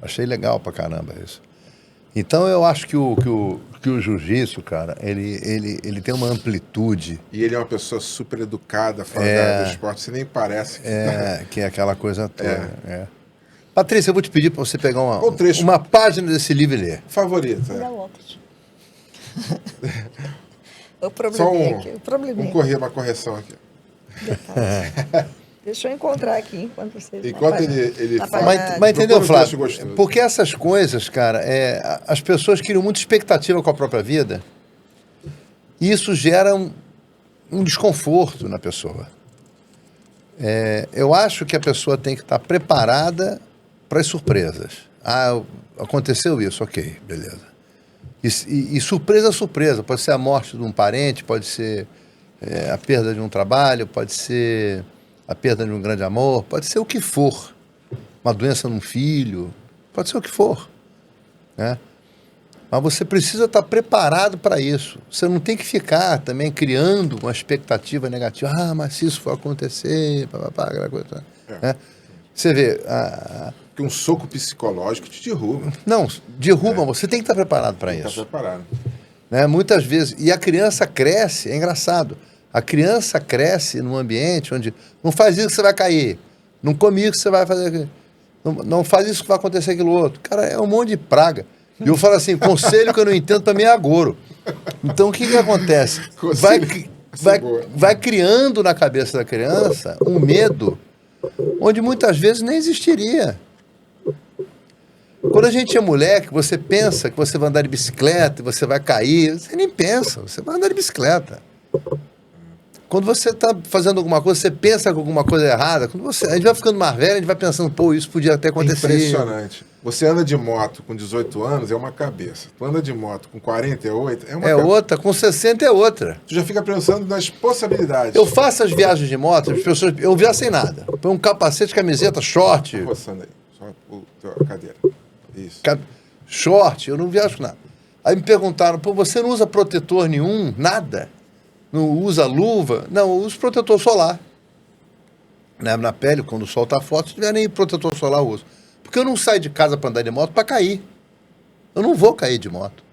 Speaker 2: Achei legal pra caramba isso. Então eu acho que o jiu-jitsu, cara, ele tem uma amplitude.
Speaker 1: E ele é uma pessoa super educada, fora do esporte, você nem parece.
Speaker 2: Que é aquela coisa toda. Patrícia, eu vou te pedir para você pegar uma página desse livro e ler.
Speaker 1: Favorito.
Speaker 3: O probleminha aqui.
Speaker 1: Uma correção aqui.
Speaker 3: Deixa eu encontrar aqui enquanto você...
Speaker 1: Enquanto ele fala...
Speaker 2: Mas entendeu, Flávio? Porque essas coisas, cara, as pessoas criam muita expectativa com a própria vida e isso gera um desconforto na pessoa. Eu acho que a pessoa tem que estar preparada para as surpresas. Aconteceu isso, ok, beleza. E surpresa, pode ser a morte de um parente, pode ser a perda de um trabalho, pode ser a perda de um grande amor, pode ser o que for. Uma doença num filho, pode ser o que for. Né? Mas você precisa estar preparado para isso. Você não tem que ficar também criando uma expectativa negativa. Mas se isso for acontecer, aquela coisa. Né? Você vê,
Speaker 1: Porque um soco psicológico te derruba.
Speaker 2: Não, derruba, você tem que estar preparado para
Speaker 1: Tá
Speaker 2: isso.
Speaker 1: preparado.
Speaker 2: Né? Muitas vezes. E a criança cresce, é engraçado. A criança cresce num ambiente onde não faz isso que você vai cair. Não come isso que você vai fazer. Não faz isso que vai acontecer aquilo outro. Cara, é um monte de praga. E eu falo assim, conselho que eu não entendo para mim é agouro. Então o que acontece? Vai criando na cabeça da criança um medo onde muitas vezes nem existiria. Quando a gente é moleque, você pensa que você vai andar de bicicleta e você vai cair. Você nem pensa, você vai andar de bicicleta. Quando você está fazendo alguma coisa, você pensa que alguma coisa é errada. A gente vai ficando mais velho, a gente vai pensando, pô, isso podia até acontecer.
Speaker 1: Impressionante. Você anda de moto com 18 anos, é uma cabeça. Tu anda de moto com 48, é uma cabeça.
Speaker 2: Outra, com 60 é outra.
Speaker 1: Tu já fica pensando nas possibilidades.
Speaker 2: Eu faço as viagens de moto, as pessoas, eu viajo sem nada. Põe um capacete, camiseta, short.
Speaker 1: Coçando aí, só a cadeira. Isso.
Speaker 2: Short, eu não viajo com nada. Aí me perguntaram, pô, você não usa protetor nenhum? Nada? Não usa luva? Não, eu uso protetor solar. Na pele, quando o sol está forte, se tiver nem protetor solar, eu uso. Porque eu não saio de casa para andar de moto para cair. Eu não vou cair de moto.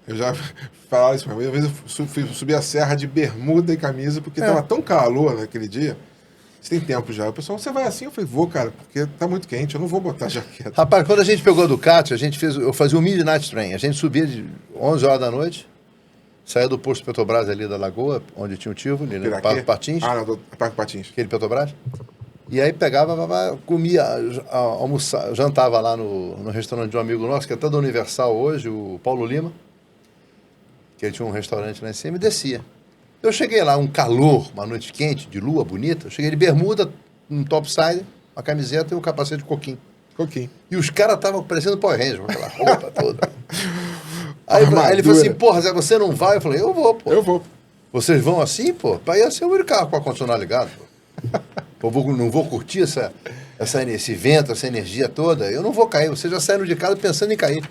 Speaker 1: Eu já falava isso, mas uma vez eu subi a serra de bermuda e camisa, porque estava tão calor naquele dia. Você tem tempo já. O pessoal, você vai assim? Eu falei, vou, cara, porque tá muito quente, eu não vou botar jaqueta.
Speaker 2: Rapaz, quando a gente pegou a Ducati, eu fazia um Midnight Train. A gente subia de 11 horas da noite, saía do posto Petrobras ali da Lagoa, onde tinha o Tivoli, no Parque Patins.
Speaker 1: No Parque Patins.
Speaker 2: Aquele Petrobras. E aí pegava, comia, almoçava, jantava lá no restaurante de um amigo nosso, que é até da Universal hoje, o Paulo Lima, que ele tinha um restaurante lá em cima, e descia. Eu cheguei lá, um calor, uma noite quente, de lua bonita, eu cheguei de bermuda, um topside, uma camiseta e um capacete de coquinho. E os caras estavam parecendo Power Ranger, com aquela roupa toda. Aí ele falou assim, porra, Zé, você não vai? Eu falei, eu vou, pô.
Speaker 1: Eu vou.
Speaker 2: Vocês vão assim, pô? Pra ir assim, eu vou de carro com o ar-condicionado ligado, pô. Não vou curtir esse vento, essa energia toda. Eu não vou cair. Vocês já saíram de casa pensando em cair.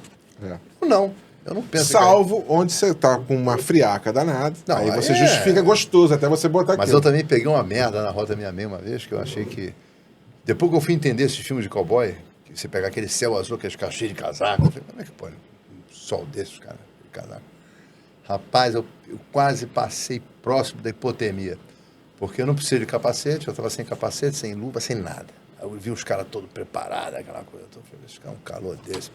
Speaker 2: Não, eu não penso
Speaker 1: Salvo em cair. Onde você tá com uma friaca danada. Não, aí você justifica gostoso até você botar aqui.
Speaker 2: Mas eu também peguei uma merda na Rota 66 uma vez, que eu achei que... Depois que eu fui entender esses filmes de cowboy, que você pegar aquele céu azul, aqueles carros cheios de casaco, eu falei, como é que pode? Um sol desses, cara, de casaco. Rapaz, eu quase passei próximo da hipotermia. Porque eu não precisei de capacete, eu estava sem capacete, sem luva, sem nada. Aí eu vi os caras todos preparados, aquela coisa. Eu falei, esse cara é um calor desse.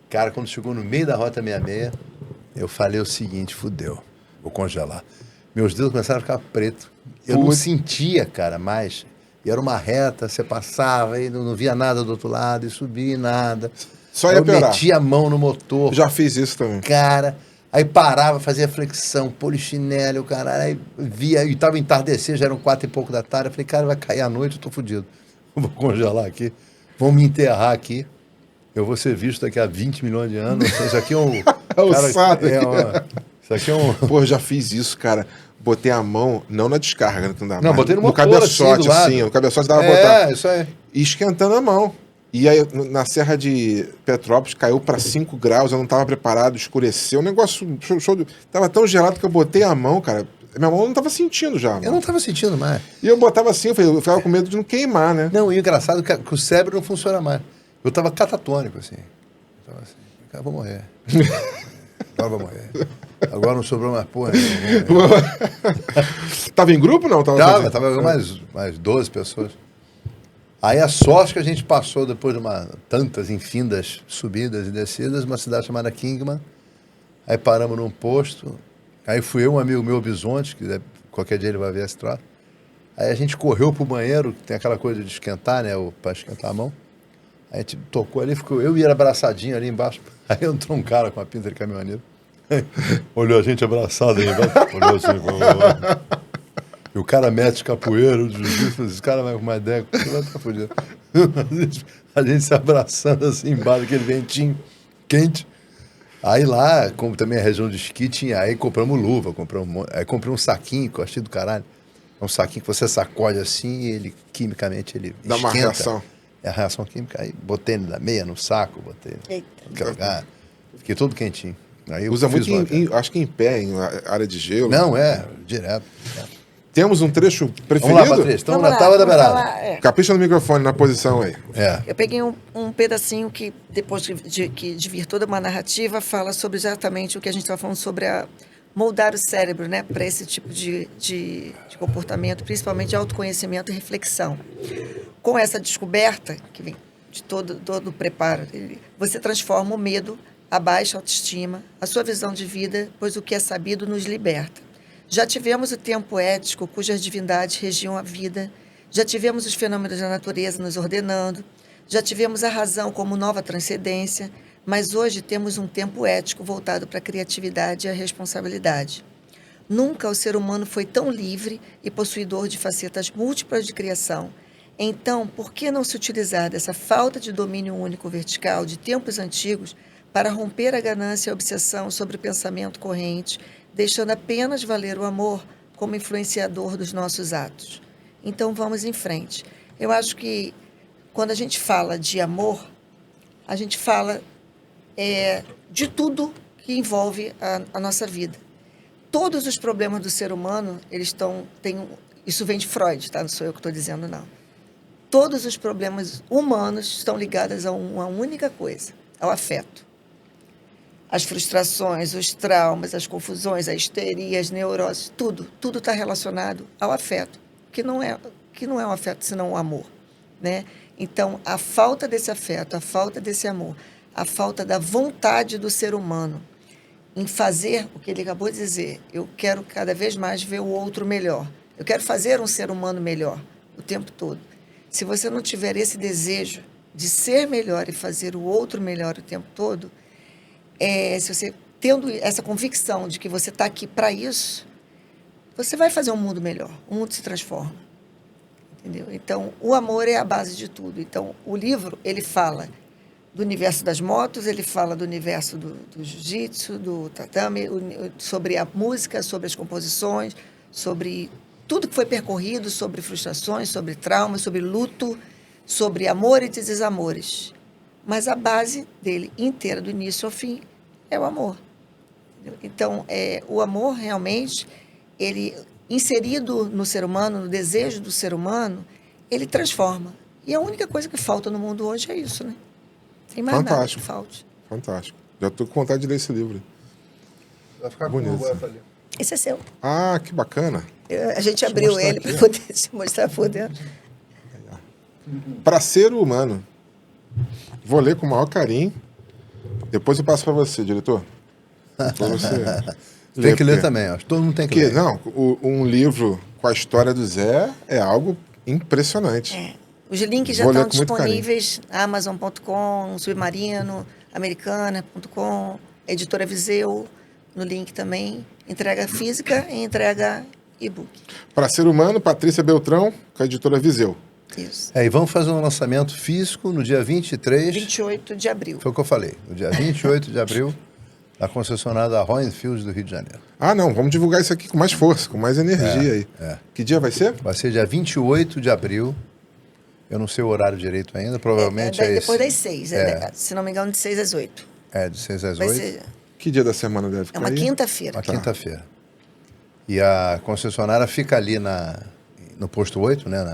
Speaker 2: Cara, quando chegou no meio da Rota 66, eu falei o seguinte, fudeu, vou congelar. Meus dedos começaram a ficar pretos. Eu não sentia, cara, mais. E era uma reta, você passava e não via nada do outro lado, e subia e nada.
Speaker 1: Só ia piorar.
Speaker 2: Eu metia a mão no motor.
Speaker 1: Já fiz isso também.
Speaker 2: Cara... Aí parava, fazia flexão, polichinelo, caralho, aí via, e tava entardecer, já eram 4 e pouco da tarde, eu falei, cara, vai cair a noite, eu tô fudido, eu vou congelar aqui, vão me enterrar aqui, eu vou ser visto daqui a 20 milhões de anos, isso aqui é um... Isso aqui é um...
Speaker 1: Pô, eu já fiz isso, cara, botei a mão, não na descarga,
Speaker 2: não, botei no motor,
Speaker 1: cabeçote, assim, no cabeçote dava pra botar.
Speaker 2: Isso aí.
Speaker 1: E esquentando a mão. E aí, na Serra de Petrópolis, caiu para 5 graus, eu não estava preparado, escureceu. O negócio, tava tão gelado que eu botei a mão, cara. Minha mão não estava sentindo já.
Speaker 2: Eu não estava sentindo mais.
Speaker 1: E eu botava assim, eu ficava com medo de não queimar, né?
Speaker 2: Não, e o engraçado é que o cérebro não funciona mais. Eu estava catatônico, assim. Eu tava assim, cara, vou morrer. Agora vou morrer. Agora não sobrou mais porra.
Speaker 1: Tava em grupo, não?
Speaker 2: Tava mais 12 pessoas. Aí a sorte que a gente passou depois de tantas infindas subidas e descidas, uma cidade chamada Kingman. Aí paramos num posto. Aí fui eu, um amigo meu, Bisonte, que qualquer dia ele vai ver esse troço. Aí a gente correu pro banheiro, que tem aquela coisa de esquentar, né? Para esquentar a mão. Aí a gente tocou ali, ficou eu e ele abraçadinho ali embaixo. Aí entrou um cara com uma pinta de caminhoneiro. Olhou a gente abraçado aí embaixo. Olhou assim, e o cara mete capoeira, o jiu-jitsu, esse cara vai com uma ideia, você vai ficar fudido. A gente se abraçando assim embaixo, aquele ventinho quente. Aí lá, como também a região de esqui, tinha, aí compramos luva, aí comprei um saquinho, que eu achei do caralho. É um saquinho que você sacode assim e ele, quimicamente, ele
Speaker 1: dá
Speaker 2: esquenta.
Speaker 1: Uma reação.
Speaker 2: É a reação química. Aí botei na meia, no saco, botei no lugar. Fiquei todo quentinho. Aí
Speaker 1: usa muito, acho que em pé, em área de gelo.
Speaker 2: Não, direto.
Speaker 1: Temos um trecho preferido?
Speaker 2: Vamos lá, Patrícia. Estamos na Tábua da
Speaker 3: vamos
Speaker 2: Beirada.
Speaker 3: falar,
Speaker 1: Capricha no microfone, na posição aí.
Speaker 3: Eu peguei um pedacinho que, depois de vir toda uma narrativa, fala sobre exatamente o que a gente estava falando sobre moldar o cérebro, né, para esse tipo de comportamento, principalmente de autoconhecimento e reflexão. Com essa descoberta, que vem de todo o preparo, você transforma o medo, a baixa autoestima, a sua visão de vida, pois o que é sabido nos liberta. Já tivemos o tempo ético, cujas divindades regiam a vida, já tivemos os fenômenos da natureza nos ordenando, já tivemos a razão como nova transcendência, mas hoje temos um tempo ético voltado para a criatividade e a responsabilidade. Nunca o ser humano foi tão livre e possuidor de facetas múltiplas de criação. Então, por que não se utilizar dessa falta de domínio único vertical de tempos antigos para romper a ganância e a obsessão sobre o pensamento corrente, deixando apenas valer o amor como influenciador dos nossos atos? Então, vamos em frente. Eu acho que, quando a gente fala de amor, a gente fala de tudo que envolve a nossa vida. Todos os problemas do ser humano, isso vem de Freud, tá? Não sou eu que estou dizendo, não. Todos os problemas humanos estão ligados a uma única coisa, ao afeto. As frustrações, os traumas, as confusões, a histeria, as neuroses, tudo está relacionado ao afeto, que não é um afeto, senão o amor, né? Então, a falta desse afeto, a falta desse amor, a falta da vontade do ser humano em fazer o que ele acabou de dizer, eu quero cada vez mais ver o outro melhor, eu quero fazer um ser humano melhor o tempo todo. Se você não tiver esse desejo de ser melhor e fazer o outro melhor o tempo todo, se você tendo essa convicção de que você está aqui para isso, você vai fazer um mundo melhor, o mundo se transforma. Entendeu? Então, o amor é a base de tudo. Então, o livro, ele fala do universo das motos, ele fala do universo do jiu-jitsu, do tatame, sobre a música, sobre as composições, sobre tudo que foi percorrido, sobre frustrações, sobre traumas, sobre luto, sobre amor e desamores. Mas a base dele inteira, do início ao fim, é o amor. Entendeu? Então, o amor realmente, ele inserido no ser humano, no desejo do ser humano, ele transforma. E a única coisa que falta no mundo hoje é isso, né? Tem mais nada que falte.
Speaker 1: Fantástico. Já estou com vontade de ler esse livro.
Speaker 2: Vai ficar
Speaker 1: bonito.
Speaker 3: Esse é seu.
Speaker 1: Ah, que bacana.
Speaker 3: A gente abriu ele para poder se mostrar por dentro.
Speaker 1: Para ser humano. Vou ler com o maior carinho. Depois eu passo para você, diretor. Para você
Speaker 2: tem que ler também, acho. Todo mundo tem que ler.
Speaker 1: Não, um livro com a história do Zé é algo impressionante.
Speaker 3: Os links já estão disponíveis, Amazon.com, Submarino, Americana.com, Editora Viseu, no link também. Entrega física e entrega e-book.
Speaker 1: Para ser humano, Patrícia Beltrão, com a Editora Viseu.
Speaker 3: Isso.
Speaker 2: E vamos fazer um lançamento físico no dia
Speaker 3: 28 de abril.
Speaker 2: Foi o que eu falei. No dia 28 de abril, na concessionária da Royal Enfield do Rio de Janeiro.
Speaker 1: Ah, não. Vamos divulgar isso aqui com mais força, com mais energia aí. Que dia vai ser?
Speaker 2: Vai ser dia 28 de abril. Eu não sei o horário direito ainda. Provavelmente
Speaker 3: depois das 6. Se não me engano, de 6 às 8.
Speaker 2: De 6 às 8.
Speaker 1: Que dia da semana deve ficar?
Speaker 3: É uma quinta-feira.
Speaker 2: Uma quinta-feira. E a concessionária fica ali no posto 8, né,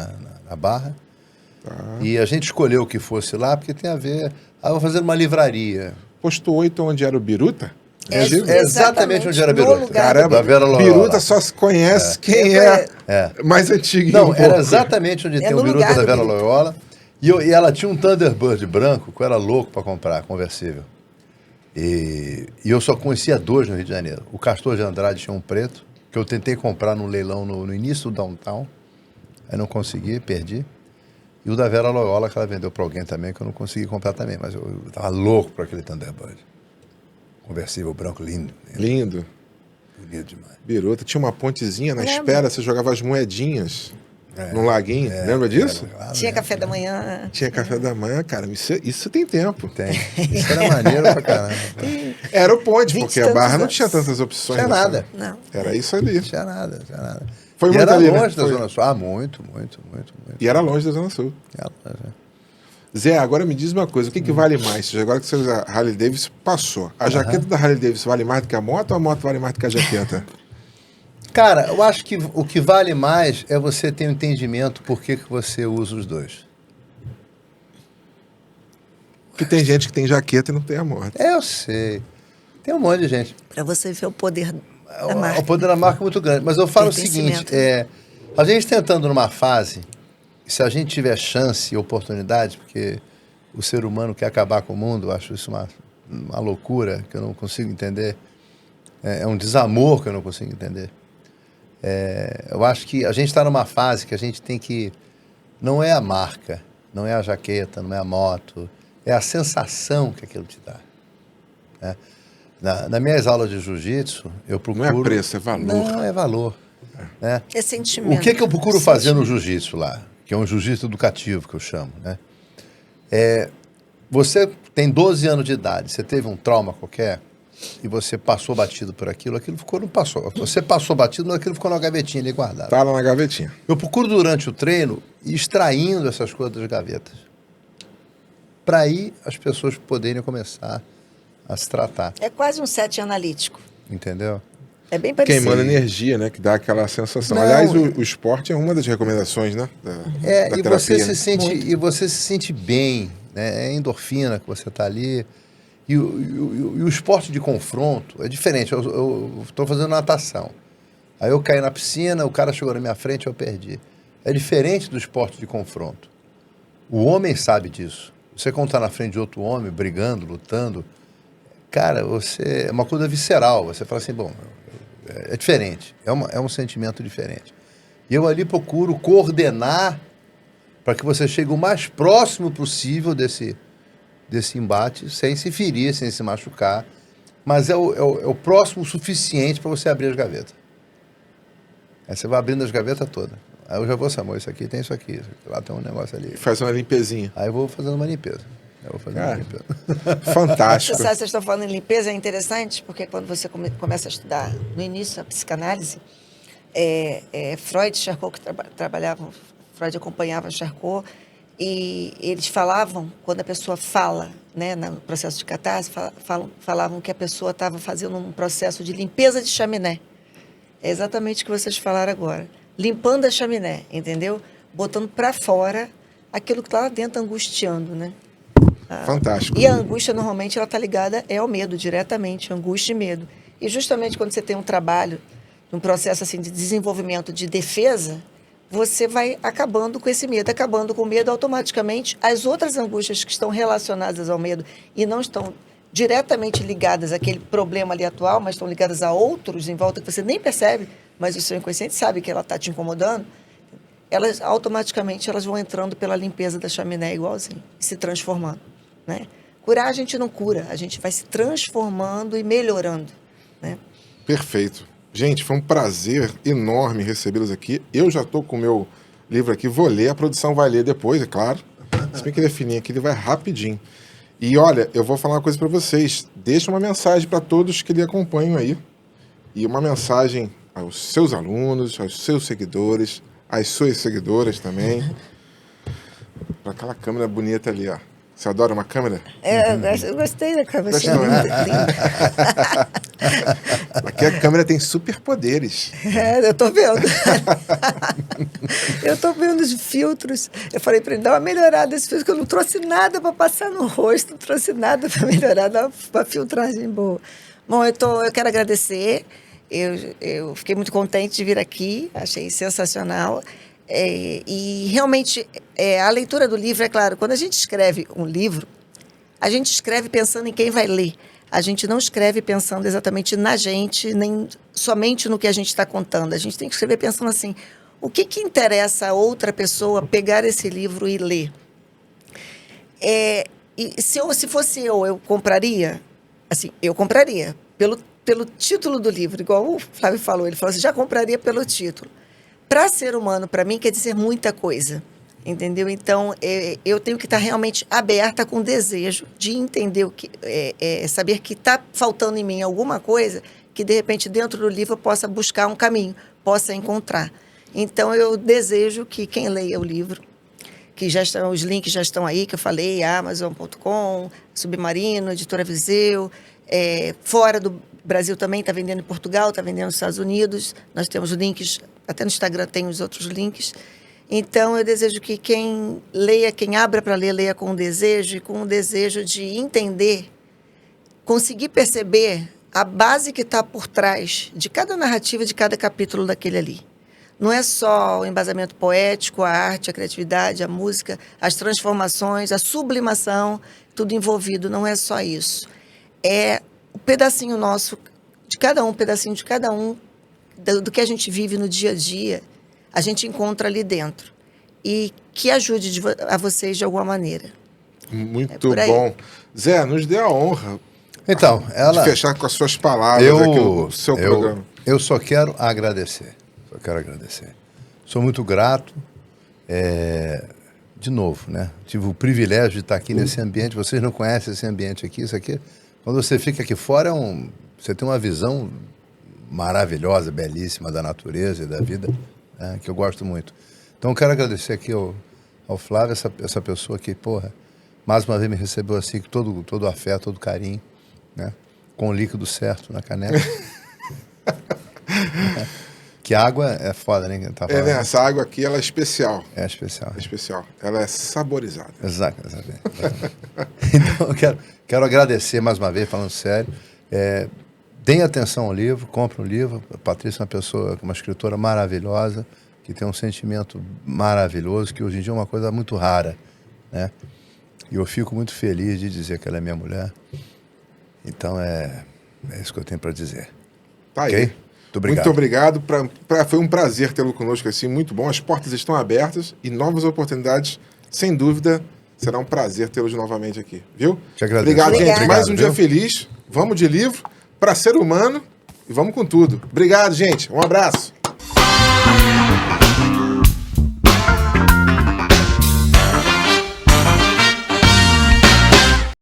Speaker 2: na Barra. E a gente escolheu o que fosse lá, porque tem a ver... vou fazer uma livraria.
Speaker 1: Posto 8, onde era o Biruta?
Speaker 2: É exatamente onde era a Biruta.
Speaker 1: Caramba, Biruta só se conhece quem é mais antigo.
Speaker 2: Não, era exatamente onde tem o Biruta da Vera Loyola. E ela tinha um Thunderbird branco, que eu era louco para comprar, conversível. E eu só conhecia 2 no Rio de Janeiro. O Castor de Andrade tinha um preto, que eu tentei comprar no leilão no início do Downtown. Aí não consegui, perdi. E o da Vera Loyola, que ela vendeu para alguém também, que eu não consegui comprar também. Mas eu tava louco por aquele Thunderbird. Conversível branco, lindo.
Speaker 1: Lindo.
Speaker 2: Bonito demais.
Speaker 1: Biruta, tinha uma pontezinha na espera, você jogava as moedinhas no laguinho. Lembra disso?
Speaker 3: Tinha café da manhã.
Speaker 1: Tinha café da manhã, cara. Isso tem tempo.
Speaker 2: Tem. Isso era maneiro pra caramba.
Speaker 1: Era o ponte, porque a Barra não tinha tantas opções.
Speaker 2: Não tinha nada.
Speaker 3: Não.
Speaker 1: Era isso ali.
Speaker 2: Não tinha nada.
Speaker 1: Foi muito
Speaker 2: era
Speaker 1: ali,
Speaker 2: longe
Speaker 1: né?
Speaker 2: da Zona Sul. Muito.
Speaker 1: E era longe da Zona Sul. Zé, agora me diz uma coisa, o que vale mais? Agora que você usa a Harley Davidson, passou. A jaqueta da Harley Davidson vale mais do que a moto ou a moto vale mais do que a jaqueta?
Speaker 2: Cara, eu acho que o que vale mais é você ter um entendimento por que você usa os dois.
Speaker 1: Porque tem gente que tem jaqueta e não tem a moto.
Speaker 2: Eu sei. Tem um monte de gente.
Speaker 3: Para você ver o poder da marca.
Speaker 2: O poder da marca é muito grande. Mas eu falo o seguinte, a gente está entrando numa fase, se a gente tiver chance e oportunidade, porque o ser humano quer acabar com o mundo, eu acho isso uma loucura que eu não consigo entender. É um desamor que eu não consigo entender. Eu acho que a gente está numa fase que a gente tem que... Não é a marca, não é a jaqueta, não é a moto, é a sensação que aquilo te dá. Né? Nas minhas aulas de jiu-jitsu, eu procuro...
Speaker 1: Não é preço, é valor.
Speaker 2: Não, é valor. Né?
Speaker 3: É sentimento.
Speaker 2: O que eu procuro fazer no jiu-jitsu lá? Que é um jiu-jitsu educativo, que eu chamo. Né? Você tem 12 anos de idade, você teve um trauma qualquer e você passou batido por aquilo ficou, não passou. Você passou batido, mas aquilo ficou na gavetinha ali guardado.
Speaker 1: Tá lá na gavetinha.
Speaker 2: Eu procuro durante o treino ir extraindo essas coisas das gavetas. Para aí as pessoas poderem começar a se tratar.
Speaker 3: É quase um set analítico.
Speaker 2: Entendeu?
Speaker 3: É bem parecido.
Speaker 1: Queimando energia, né? Que dá aquela sensação.
Speaker 2: Não,
Speaker 1: aliás, o esporte é uma das recomendações, né? Da
Speaker 2: e
Speaker 1: terapia,
Speaker 2: você se sente bem, né? É endorfina que você está ali. E o esporte de confronto é diferente. Eu estou fazendo natação. Aí eu caí na piscina, o cara chegou na minha frente, eu perdi. É diferente do esporte de confronto. O homem sabe disso. Você quando está na frente de outro homem, brigando, lutando, cara, é uma coisa visceral. Você fala assim, bom, é diferente. É um sentimento diferente. E eu ali procuro coordenar para que você chegue o mais próximo possível desse embate, sem se ferir, sem se machucar, mas é o próximo o suficiente para você abrir as gavetas. Aí você vai abrindo as gavetas todas. Aí eu já vou, Samuel, isso aqui tem isso aqui, lá tem um negócio ali.
Speaker 1: Faz uma limpezinha.
Speaker 2: Aí eu vou fazendo uma limpeza.
Speaker 1: Fantástico.
Speaker 3: Vocês estão falando em limpeza, é interessante, porque quando você começa a estudar, no início, a psicanálise, Freud e Charcot, que trabalhavam, Freud acompanhava Charcot, e eles falavam, quando a pessoa fala, né, no processo de catarse, falavam que a pessoa estava fazendo um processo de limpeza de chaminé. É exatamente o que vocês falaram agora. Limpando a chaminé, entendeu? Botando para fora aquilo que está lá dentro angustiando, né?
Speaker 1: Fantástico.
Speaker 3: E a angústia, normalmente, ela está ligada ao medo, diretamente, angústia e medo. E justamente quando você tem um trabalho, um processo assim, de desenvolvimento de defesa, você vai acabando com esse medo. Acabando com o medo, automaticamente, as outras angústias que estão relacionadas ao medo e não estão diretamente ligadas àquele problema ali atual, mas estão ligadas a outros em volta que você nem percebe, mas o seu inconsciente sabe que ela está te incomodando, elas automaticamente vão entrando pela limpeza da chaminé igualzinho, se transformando. Né? Curar a gente não cura, a gente vai se transformando e melhorando. Né?
Speaker 1: Perfeito. Gente, foi um prazer enorme recebê-los aqui. Eu já estou com o meu livro aqui, vou ler, a produção vai ler depois, é claro. Se bem que ele é fininho aqui, ele vai rapidinho. E olha, eu vou falar uma coisa para vocês. Deixa uma mensagem para todos que lhe acompanham aí. E uma mensagem aos seus alunos, aos seus seguidores, às suas seguidoras também. Para aquela câmera bonita ali, ó. Você adora uma câmera?
Speaker 3: Eu gostei da câmera.
Speaker 1: Gostou, né? Aqui a câmera tem superpoderes.
Speaker 3: Eu tô vendo. Eu tô vendo os filtros. Eu falei para ele, dá uma melhorada nesse filtro, que eu não trouxe nada para passar no rosto, não trouxe nada para melhorar, dá uma filtragem boa. Bom, eu quero agradecer. Eu fiquei muito contente de vir aqui, achei sensacional. E realmente, a leitura do livro, é claro, quando a gente escreve um livro, a gente escreve pensando em quem vai ler. A gente não escreve pensando exatamente na gente, nem somente no que a gente está contando. A gente tem que escrever pensando assim, o que interessa a outra pessoa pegar esse livro e ler? E se fosse eu compraria? Assim, eu compraria pelo título do livro, igual o Flávio falou. Ele falou assim, já compraria pelo título. Para ser humano, para mim, quer dizer muita coisa, entendeu? Então, eu tenho que estar realmente aberta com desejo de entender, saber que está faltando em mim alguma coisa que, de repente, dentro do livro eu possa buscar um caminho, possa encontrar. Então, eu desejo que quem leia o livro, que já estão, os links já estão aí, que eu falei, Amazon.com, Submarino, Editora Viseu, fora Brasil também, está vendendo em Portugal, está vendendo nos Estados Unidos. Nós temos links, até no Instagram tem os outros links. Então, eu desejo que quem leia, quem abra para ler, leia com um desejo, e com um desejo de entender, conseguir perceber a base que está por trás de cada narrativa, de cada capítulo daquele ali. Não é só o embasamento poético, a arte, a criatividade, a música, as transformações, a sublimação, tudo envolvido. Não é só isso. É o pedacinho nosso, de cada um, pedacinho de cada um, do que a gente vive no dia a dia, a gente encontra ali dentro. E que ajude a vocês de alguma maneira.
Speaker 1: Muito bom. Zé, nos dê a honra
Speaker 2: Então,
Speaker 1: de fechar com as suas palavras aqui o seu programa.
Speaker 2: Eu só quero agradecer. Sou muito grato. De novo, né? Tive o privilégio de estar aqui nesse ambiente. Vocês não conhecem esse ambiente aqui. Isso aqui, quando você fica aqui fora, você tem uma visão maravilhosa, belíssima da natureza e da vida, né? Que eu gosto muito. Então, eu quero agradecer aqui ao Flávio, essa pessoa que, mais uma vez me recebeu assim, com todo o afeto, todo o carinho, né? Com o líquido certo na caneca. Que água é foda, né?
Speaker 1: Né? Essa água aqui, ela é especial.
Speaker 2: É especial.
Speaker 1: É especial. Ela é saborizada.
Speaker 2: Exatamente. Então, eu quero agradecer mais uma vez, falando sério. Deem atenção ao livro, comprem o livro. A Patrícia é uma escritora maravilhosa, que tem um sentimento maravilhoso, que hoje em dia é uma coisa muito rara, né? E eu fico muito feliz de dizer que ela é minha mulher. Então, é isso que eu tenho para dizer.
Speaker 1: Tá aí.
Speaker 2: Okay?
Speaker 1: Muito obrigado. Foi um prazer tê-lo conosco assim, muito bom. As portas estão abertas e novas oportunidades, sem dúvida, será um prazer tê-los novamente aqui, viu?
Speaker 2: Te agradeço.
Speaker 1: Obrigado, gente.
Speaker 3: Obrigado,
Speaker 1: Mais um dia feliz. Vamos de livro para ser humano e vamos com tudo. Obrigado, gente. Um abraço.